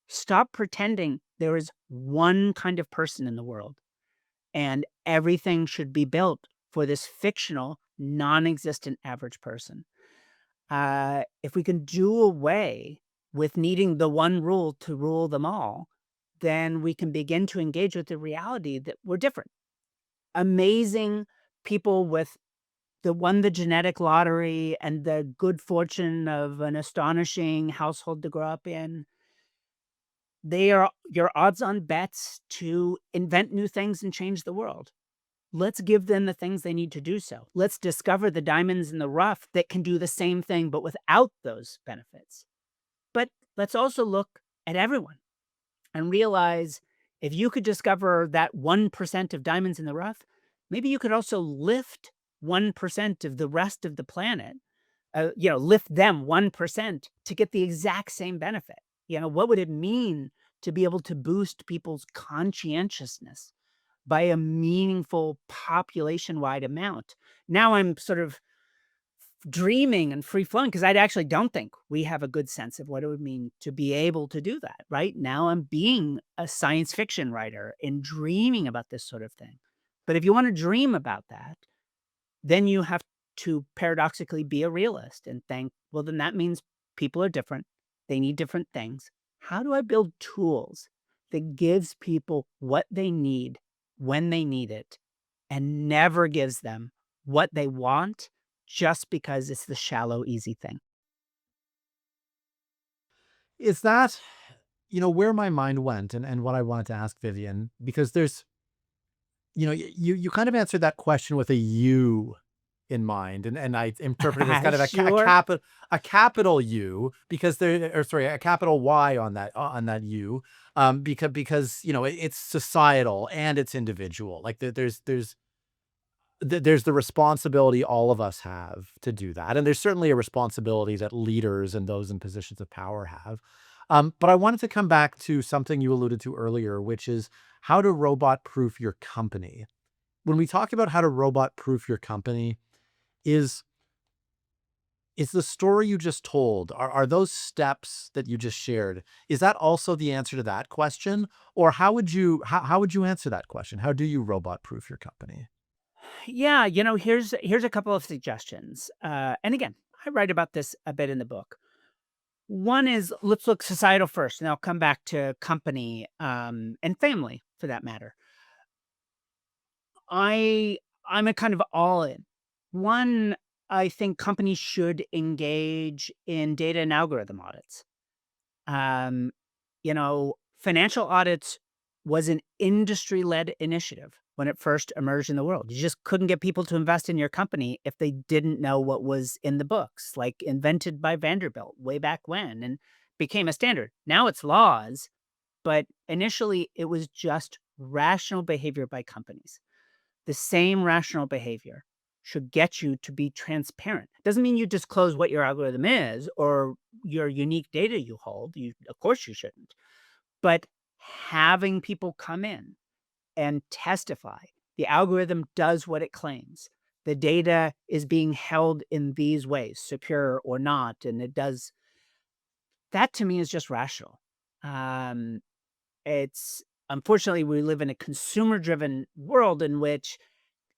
Stop pretending there is one kind of person in the world and everything should be built for this fictional, non-existent average person. If we can do away with needing the one rule to rule them all, then we can begin to engage with the reality that we're different. Amazing people with the won the genetic lottery and the good fortune of an astonishing household to grow up in, they are your odds-on bets to invent new things and change the world. Let's give them the things they need to do so. Let's discover the diamonds in the rough that can do the same thing, but without those benefits. But let's also look at everyone and realize if you could discover that 1% of diamonds in the rough, maybe you could also lift 1% of the rest of the planet, lift them 1% to get the exact same benefit. What would it mean to be able to boost people's conscientiousness by a meaningful population-wide amount? Now I'm sort of dreaming and free flowing because I actually don't think we have a good sense of what it would mean to be able to do that. Right now, I'm being a science fiction writer and dreaming about this sort of thing. But if you want to dream about that, then you have to paradoxically be a realist and think, well, then that means people are different. They need different things. How do I build tools that gives people what they need when they need it and never gives them what they want just because it's the shallow, easy thing? Is that, where my mind went and what I wanted to ask Vivian, because there's, you kind of answered that question with a "you" in mind, and I interpret it as kind of Sure. a capital U, because there, or sorry, a capital Y on that U, because, it's societal and it's individual. Like, there's the responsibility all of us have to do that, and there's certainly a responsibility that leaders and those in positions of power have. But I wanted to come back to something you alluded to earlier, which is how to robot proof your company. When we talk about how to robot proof your company, is is the story you just told, are those steps that you just shared, is that also the answer to that question? Or how would you answer that question? How do you robot proof your company? Yeah, here's a couple of suggestions. And again, I write about this a bit in the book. One is let's look societal first, and I'll come back to company and family for that matter. I'm a kind of all in. One, I think companies should engage in data and algorithm audits. Um, Financial audits was an industry-led initiative when it first emerged in the world. You just couldn't get people to invest in your company if they didn't know what was in the books, like invented by Vanderbilt way back when and became a standard. Now it's laws, but initially it was just rational behavior by companies. The same rational behavior should get you to be transparent. Doesn't mean you disclose what your algorithm is or your unique data you hold. Of course, you shouldn't. But having people come in and testify, the algorithm does what it claims. The data is being held in these ways, secure or not, and it does that to me is just rational. Um, it's unfortunately we live in a consumer driven world in which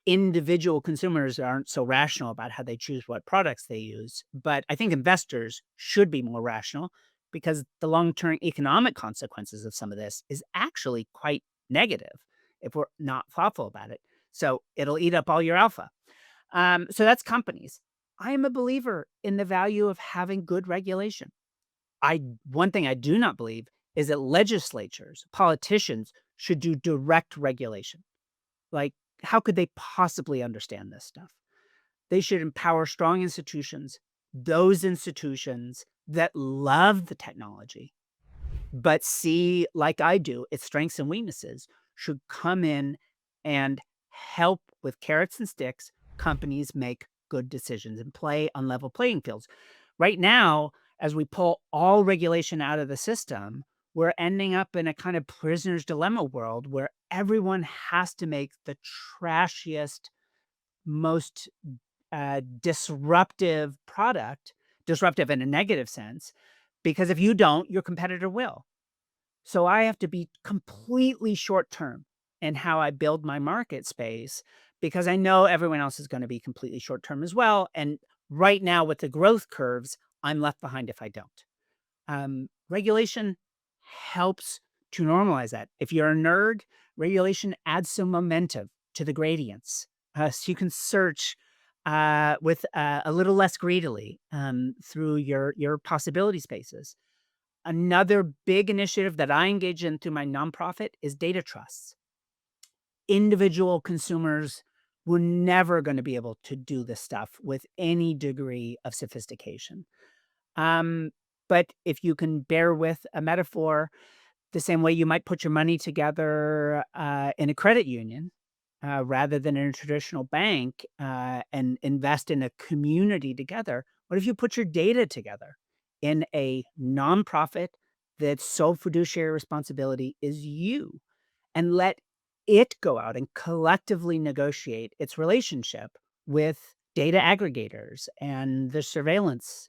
individual consumers aren't so rational about how they choose what products they use. But I think investors should be more rational because the long term economic consequences of some of this is actually quite negative if we're not thoughtful about it. So it'll eat up all your alpha. So that's companies. I am a believer in the value of having good regulation. One thing I do not believe is that legislatures, politicians should do direct regulation. Like, how could they possibly understand this stuff? They should empower strong institutions, those institutions that love the technology, but see, like I do, its strengths and weaknesses, should come in and help with carrots and sticks companies make good decisions and play on level playing fields. Right now, as we pull all regulation out of the system, we're ending up in a kind of prisoner's dilemma world where everyone has to make the trashiest, most disruptive product, disruptive in a negative sense, because if you don't, your competitor will. So I have to be completely short term. in how I build my market space because I know everyone else is gonna be completely short term as well, and right now with the growth curves, I'm left behind if I don't. Regulation helps to normalize that. If you're a nerd, regulation adds some momentum to the gradients. So you can search with a little less greedily through your possibility spaces. Another big initiative that I engage in through my nonprofit is data trusts. Individual consumers were never going to be able to do this stuff with any degree of sophistication. Um, but if you can bear with a metaphor, the same way you might put your money together in a credit union rather than in a traditional bank and invest in a community together, what if you put your data together in a nonprofit that's sole fiduciary responsibility is you and let it go out and collectively negotiate its relationship with data aggregators and the surveillance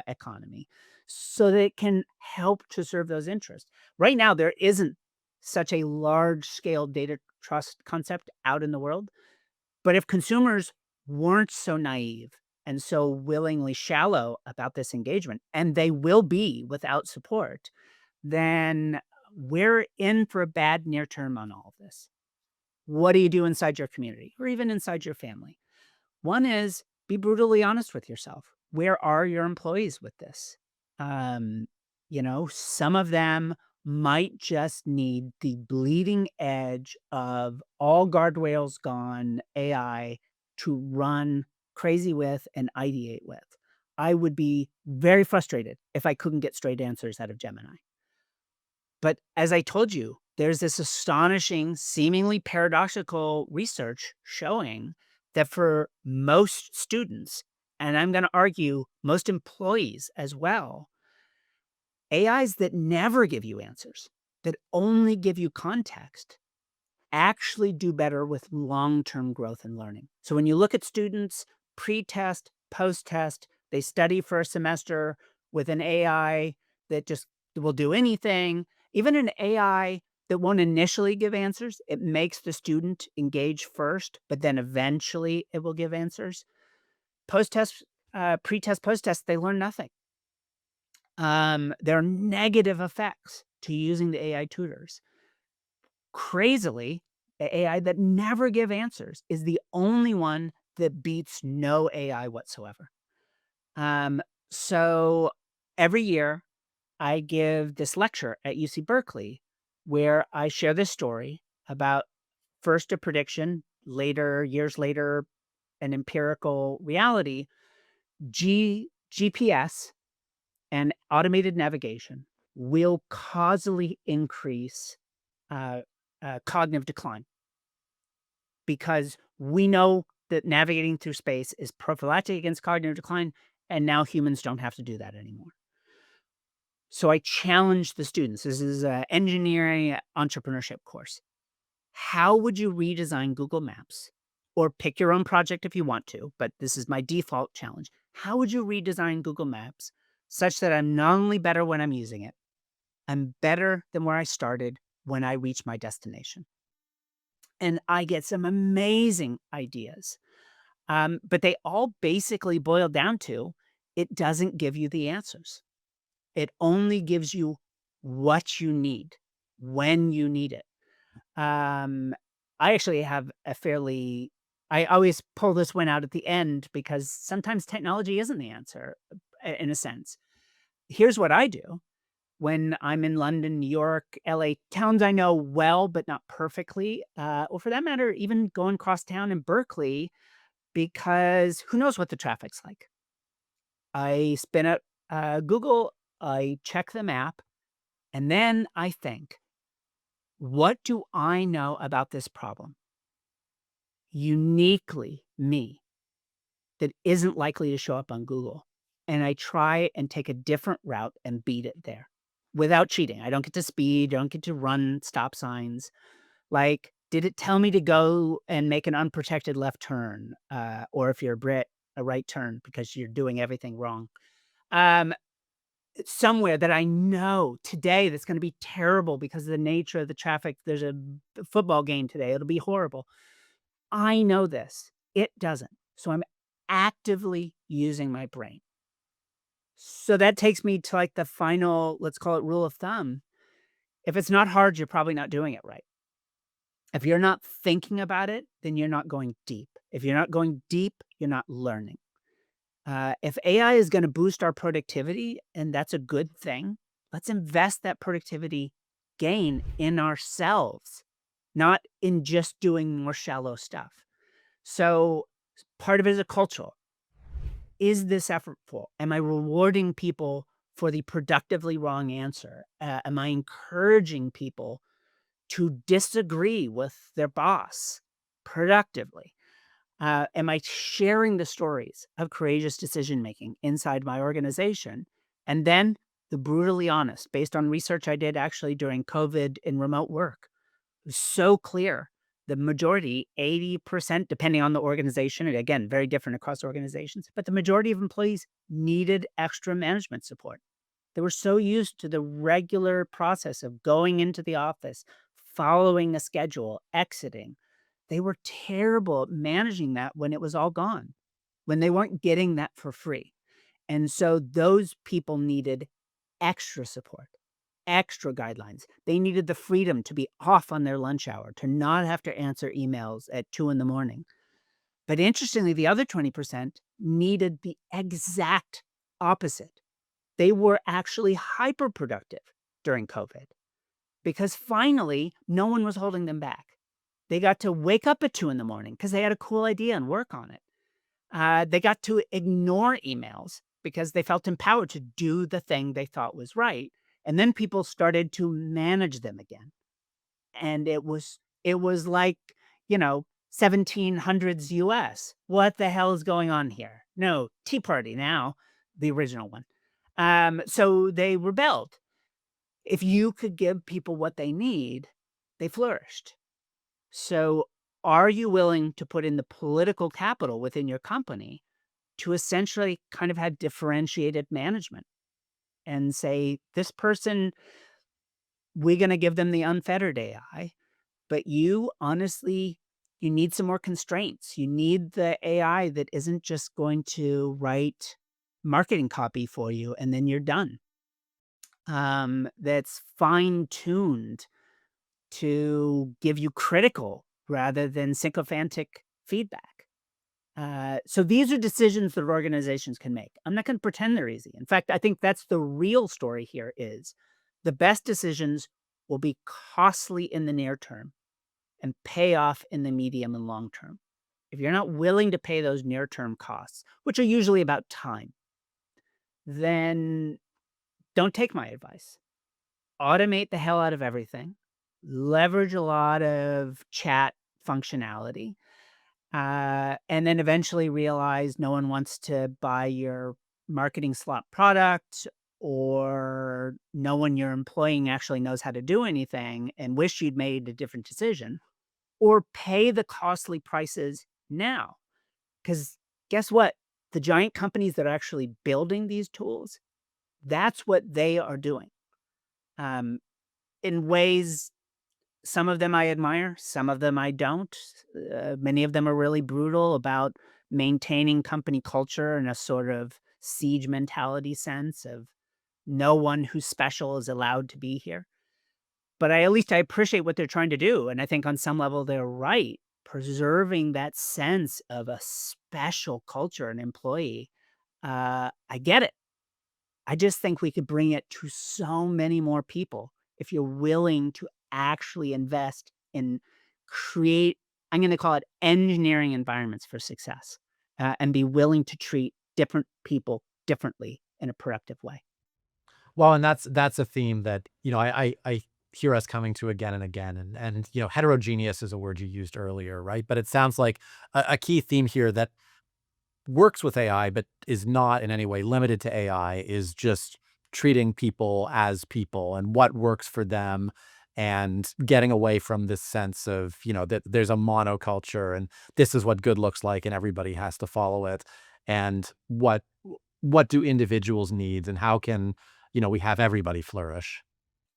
economy so that it can help to serve those interests. Right now, there isn't such a large scale data trust concept out in the world. But if consumers weren't so naive and so willingly shallow about this engagement, and they will be without support, then we're in for a bad near term on all of this. What do you do inside your community or even inside your family? One is be brutally honest with yourself. Where are your employees with this? Um, some of them might just need the bleeding edge of all guardrails gone AI to run crazy with and ideate with. I would be very frustrated if I couldn't get straight answers out of Gemini. But as I told you, there's this astonishing, seemingly paradoxical research showing that for most students, and I'm going to argue most employees as well, AIs that never give you answers, that only give you context, actually do better with long term growth and learning. So when you look at students pre test, post test, they study for a semester with an AI that just will do anything, even an AI that won't initially give answers. It makes the student engage first, but then eventually it will give answers. Post test, pre test, post test, they learn nothing. There are negative effects to using the AI tutors. Crazily, the AI that never give answers is the only one that beats no AI whatsoever. Um, so every year I give this lecture at UC Berkeley where I share this story about first a prediction, later, years later, an empirical reality. GPS and automated navigation will causally increase uh, cognitive decline because we know that navigating through space is prophylactic against cognitive decline, and now humans don't have to do that anymore. So I challenge the students. This is an engineering entrepreneurship course. How would you redesign Google Maps? Or pick your own project if you want to, but this is my default challenge. How would you redesign Google Maps such that I'm not only better when I'm using it, I'm better than where I started when I reach my destination? And I get some amazing ideas. But they all basically boil down to it doesn't give you the answers. It only gives you what you need when you need it. Um, I actually have a fairly I always pull this one out at the end because sometimes technology isn't the answer in a sense. Here's what I do when I'm in London, New York, LA, towns I know well, but not perfectly, or for that matter, even going cross town in Berkeley, because who knows what the traffic's like. I spin up Google, I check the map, and then I think, what do I know about this problem? Uniquely me, that isn't likely to show up on Google. And I try and take a different route and beat it there without cheating. I don't get to speed, I don't get to run stop signs. Like, did it tell me to go and make an unprotected left turn? Or if you're a Brit, a right turn because you're doing everything wrong. Um, somewhere that I know today that's gonna be terrible because of the nature of the traffic. There's a football game today, it'll be horrible. I know this, it doesn't. So I'm actively using my brain. So that takes me to, like, the final, let's call it rule of thumb. If it's not hard, you're probably not doing it right. If you're not thinking about it, then you're not going deep. If you're not going deep, you're not learning. If AI is gonna boost our productivity, and that's a good thing, let's invest that productivity gain in ourselves, not in just doing more shallow stuff. So, part of it is a cultural. Is this effortful? Am I rewarding people for the productively wrong answer? Am I encouraging people to disagree with their boss productively? Am I sharing the stories of courageous decision making inside my organization? And then the brutally honest, based on research I did actually during COVID and remote work, it was so clear. The majority, 80%, depending on the organization, and again, very different across organizations, but the majority of employees needed extra management support. They were so used to the regular process of going into the office, following a schedule, exiting. They were terrible at managing that when it was all gone, when they weren't getting that for free. And so those people needed extra support, extra guidelines. They needed the freedom to be off on their lunch hour, to not have to answer emails at 2 in the morning. But interestingly, the other 20% needed the exact opposite. They were actually hyper productive during COVID because finally no one was holding them back. They got to wake up at 2 in the morning because they had a cool idea and work on it. They got to ignore emails because they felt empowered to do the thing they thought was right. And then people started to manage them again. And it was like, you know, 1700s US. What the hell is going on here? No, Tea Party now, the original one. So they rebelled. If you could give people what they need, they flourished. So, are you willing to put in the political capital within your company to essentially kind of have differentiated management and say, this person, we're going to give them the unfettered AI, but you honestly, you need some more constraints. You need the AI that isn't just going to write marketing copy for you and then you're done. That's fine tuned to give you critical rather than sycophantic feedback. So these are decisions that organizations can make. I'm not going to pretend they're easy. In fact, I think that's the real story here is the best decisions will be costly in the near term and pay off in the medium and long term. If you're not willing to pay those near term costs, which are usually about time, then don't take my advice. Automate the hell out of everything, leverage a lot of chat functionality, and then eventually realize no one wants to buy your marketing slot product or no one you're employing actually knows how to do anything and wish you'd made a different decision, or pay the costly prices now. Because guess what? The giant companies that are actually building these tools, that's what they are doing. Um, in ways, some of them I admire, some of them I don't. Many of them are really brutal about maintaining company culture in a sort of siege mentality sense of no one who's special is allowed to be here. But I at least I appreciate what they're trying to do, and I think on some level they're right, preserving that sense of a special culture and employee. I get it. I just think we could bring it to so many more people if you're willing to actually invest in create I'm gonna call it engineering environments for success, and be willing to treat different people differently in a productive way. Well, and that's a theme that, I hear us coming to again and again, and, heterogeneous is a word you used earlier, right? But it sounds like a key theme here that works with AI, but is not in any way limited to AI, is just treating people as people and what works for them, and getting away from this sense of, that there's a monoculture and this is what good looks like and everybody has to follow it. And what do individuals need, and how can we have everybody flourish.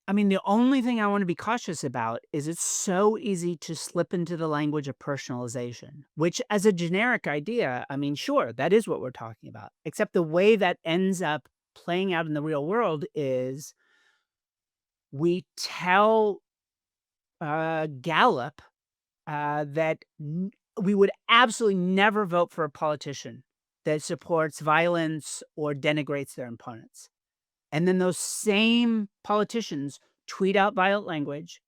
I mean, the only thing I want to be cautious about is it's so easy to slip into the language of personalization, which, as a generic idea, I mean, sure, that is what we're talking about. Except the way that ends up playing out in the real world is we tell Gallup that we would absolutely never vote for a politician that supports violence or denigrates their opponents. And then those same politicians tweet out violent language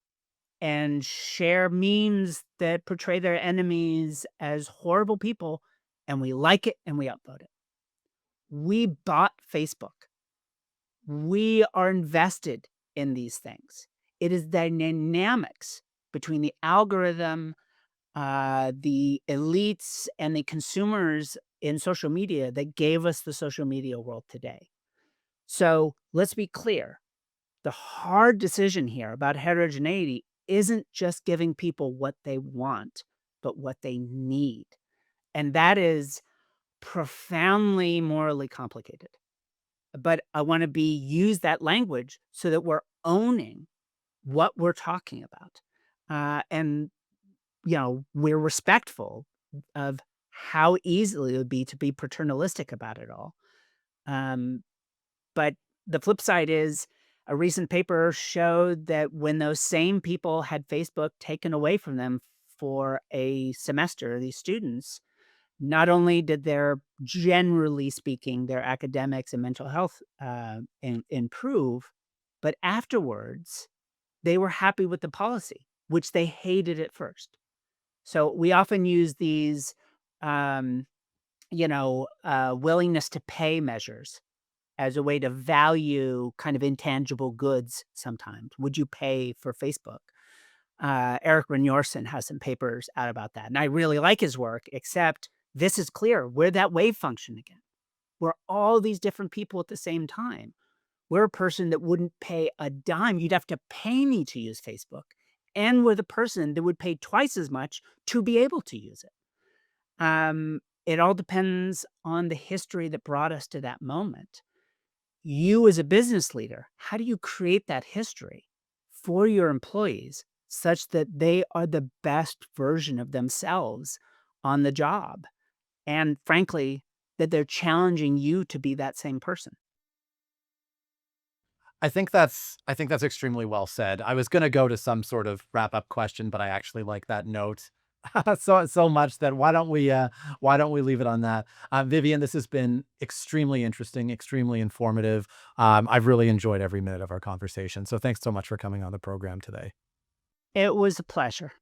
and share memes that portray their enemies as horrible people, and we like it and we upvote it. We bought Facebook. We are invested in these things. It is the dynamics between the algorithm, the elites, and the consumers in social media that gave us the social media world today. So let's be clear. The hard decision here about heterogeneity isn't just giving people what they want, but what they need. And that is profoundly morally complicated. But I want to be use that language so that we're owning what we're talking about. And we're respectful of how easily it would be to be paternalistic about it all. Um, But the flip side is a recent paper showed that when those same people had Facebook taken away from them for a semester, these students, not only did their generally speaking, their academics and mental health improve, but afterwards, they were happy with the policy, which they hated at first. So we often use these, um, willingness to pay measures as a way to value kind of intangible goods sometimes. Would you pay for Facebook? Eric Renyorson has some papers out about that, and I really like his work, except this is clear. We're that wave function again. We're all these different people at the same time. We're a person that wouldn't pay a dime. You'd have to pay me to use Facebook. And we're the person that would pay twice as much to be able to use it. It all depends on the history that brought us to that moment. You as a business leader, how do you create that history for your employees such that they are the best version of themselves on the job? And frankly, that they're challenging you to be that same person. I think that's extremely well said. I was gonna go to some sort of wrap-up question, but I actually like that note so much that why don't we leave it on that? Vivian, this has been extremely interesting, extremely informative. I've really enjoyed every minute of our conversation. So thanks so much for coming on the program today. It was a pleasure.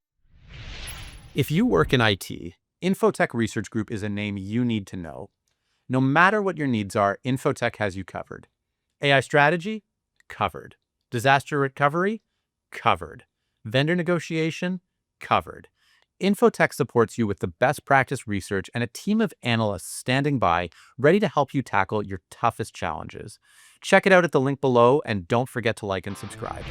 If you work in IT, Infotech Research Group is a name you need to know. No matter what your needs are, Infotech has you covered. AI strategy? Covered. Disaster recovery? Covered. Vendor negotiation? Covered. Infotech supports you with the best practice research and a team of analysts standing by, ready to help you tackle your toughest challenges. Check it out at the link below, and don't forget to like and subscribe.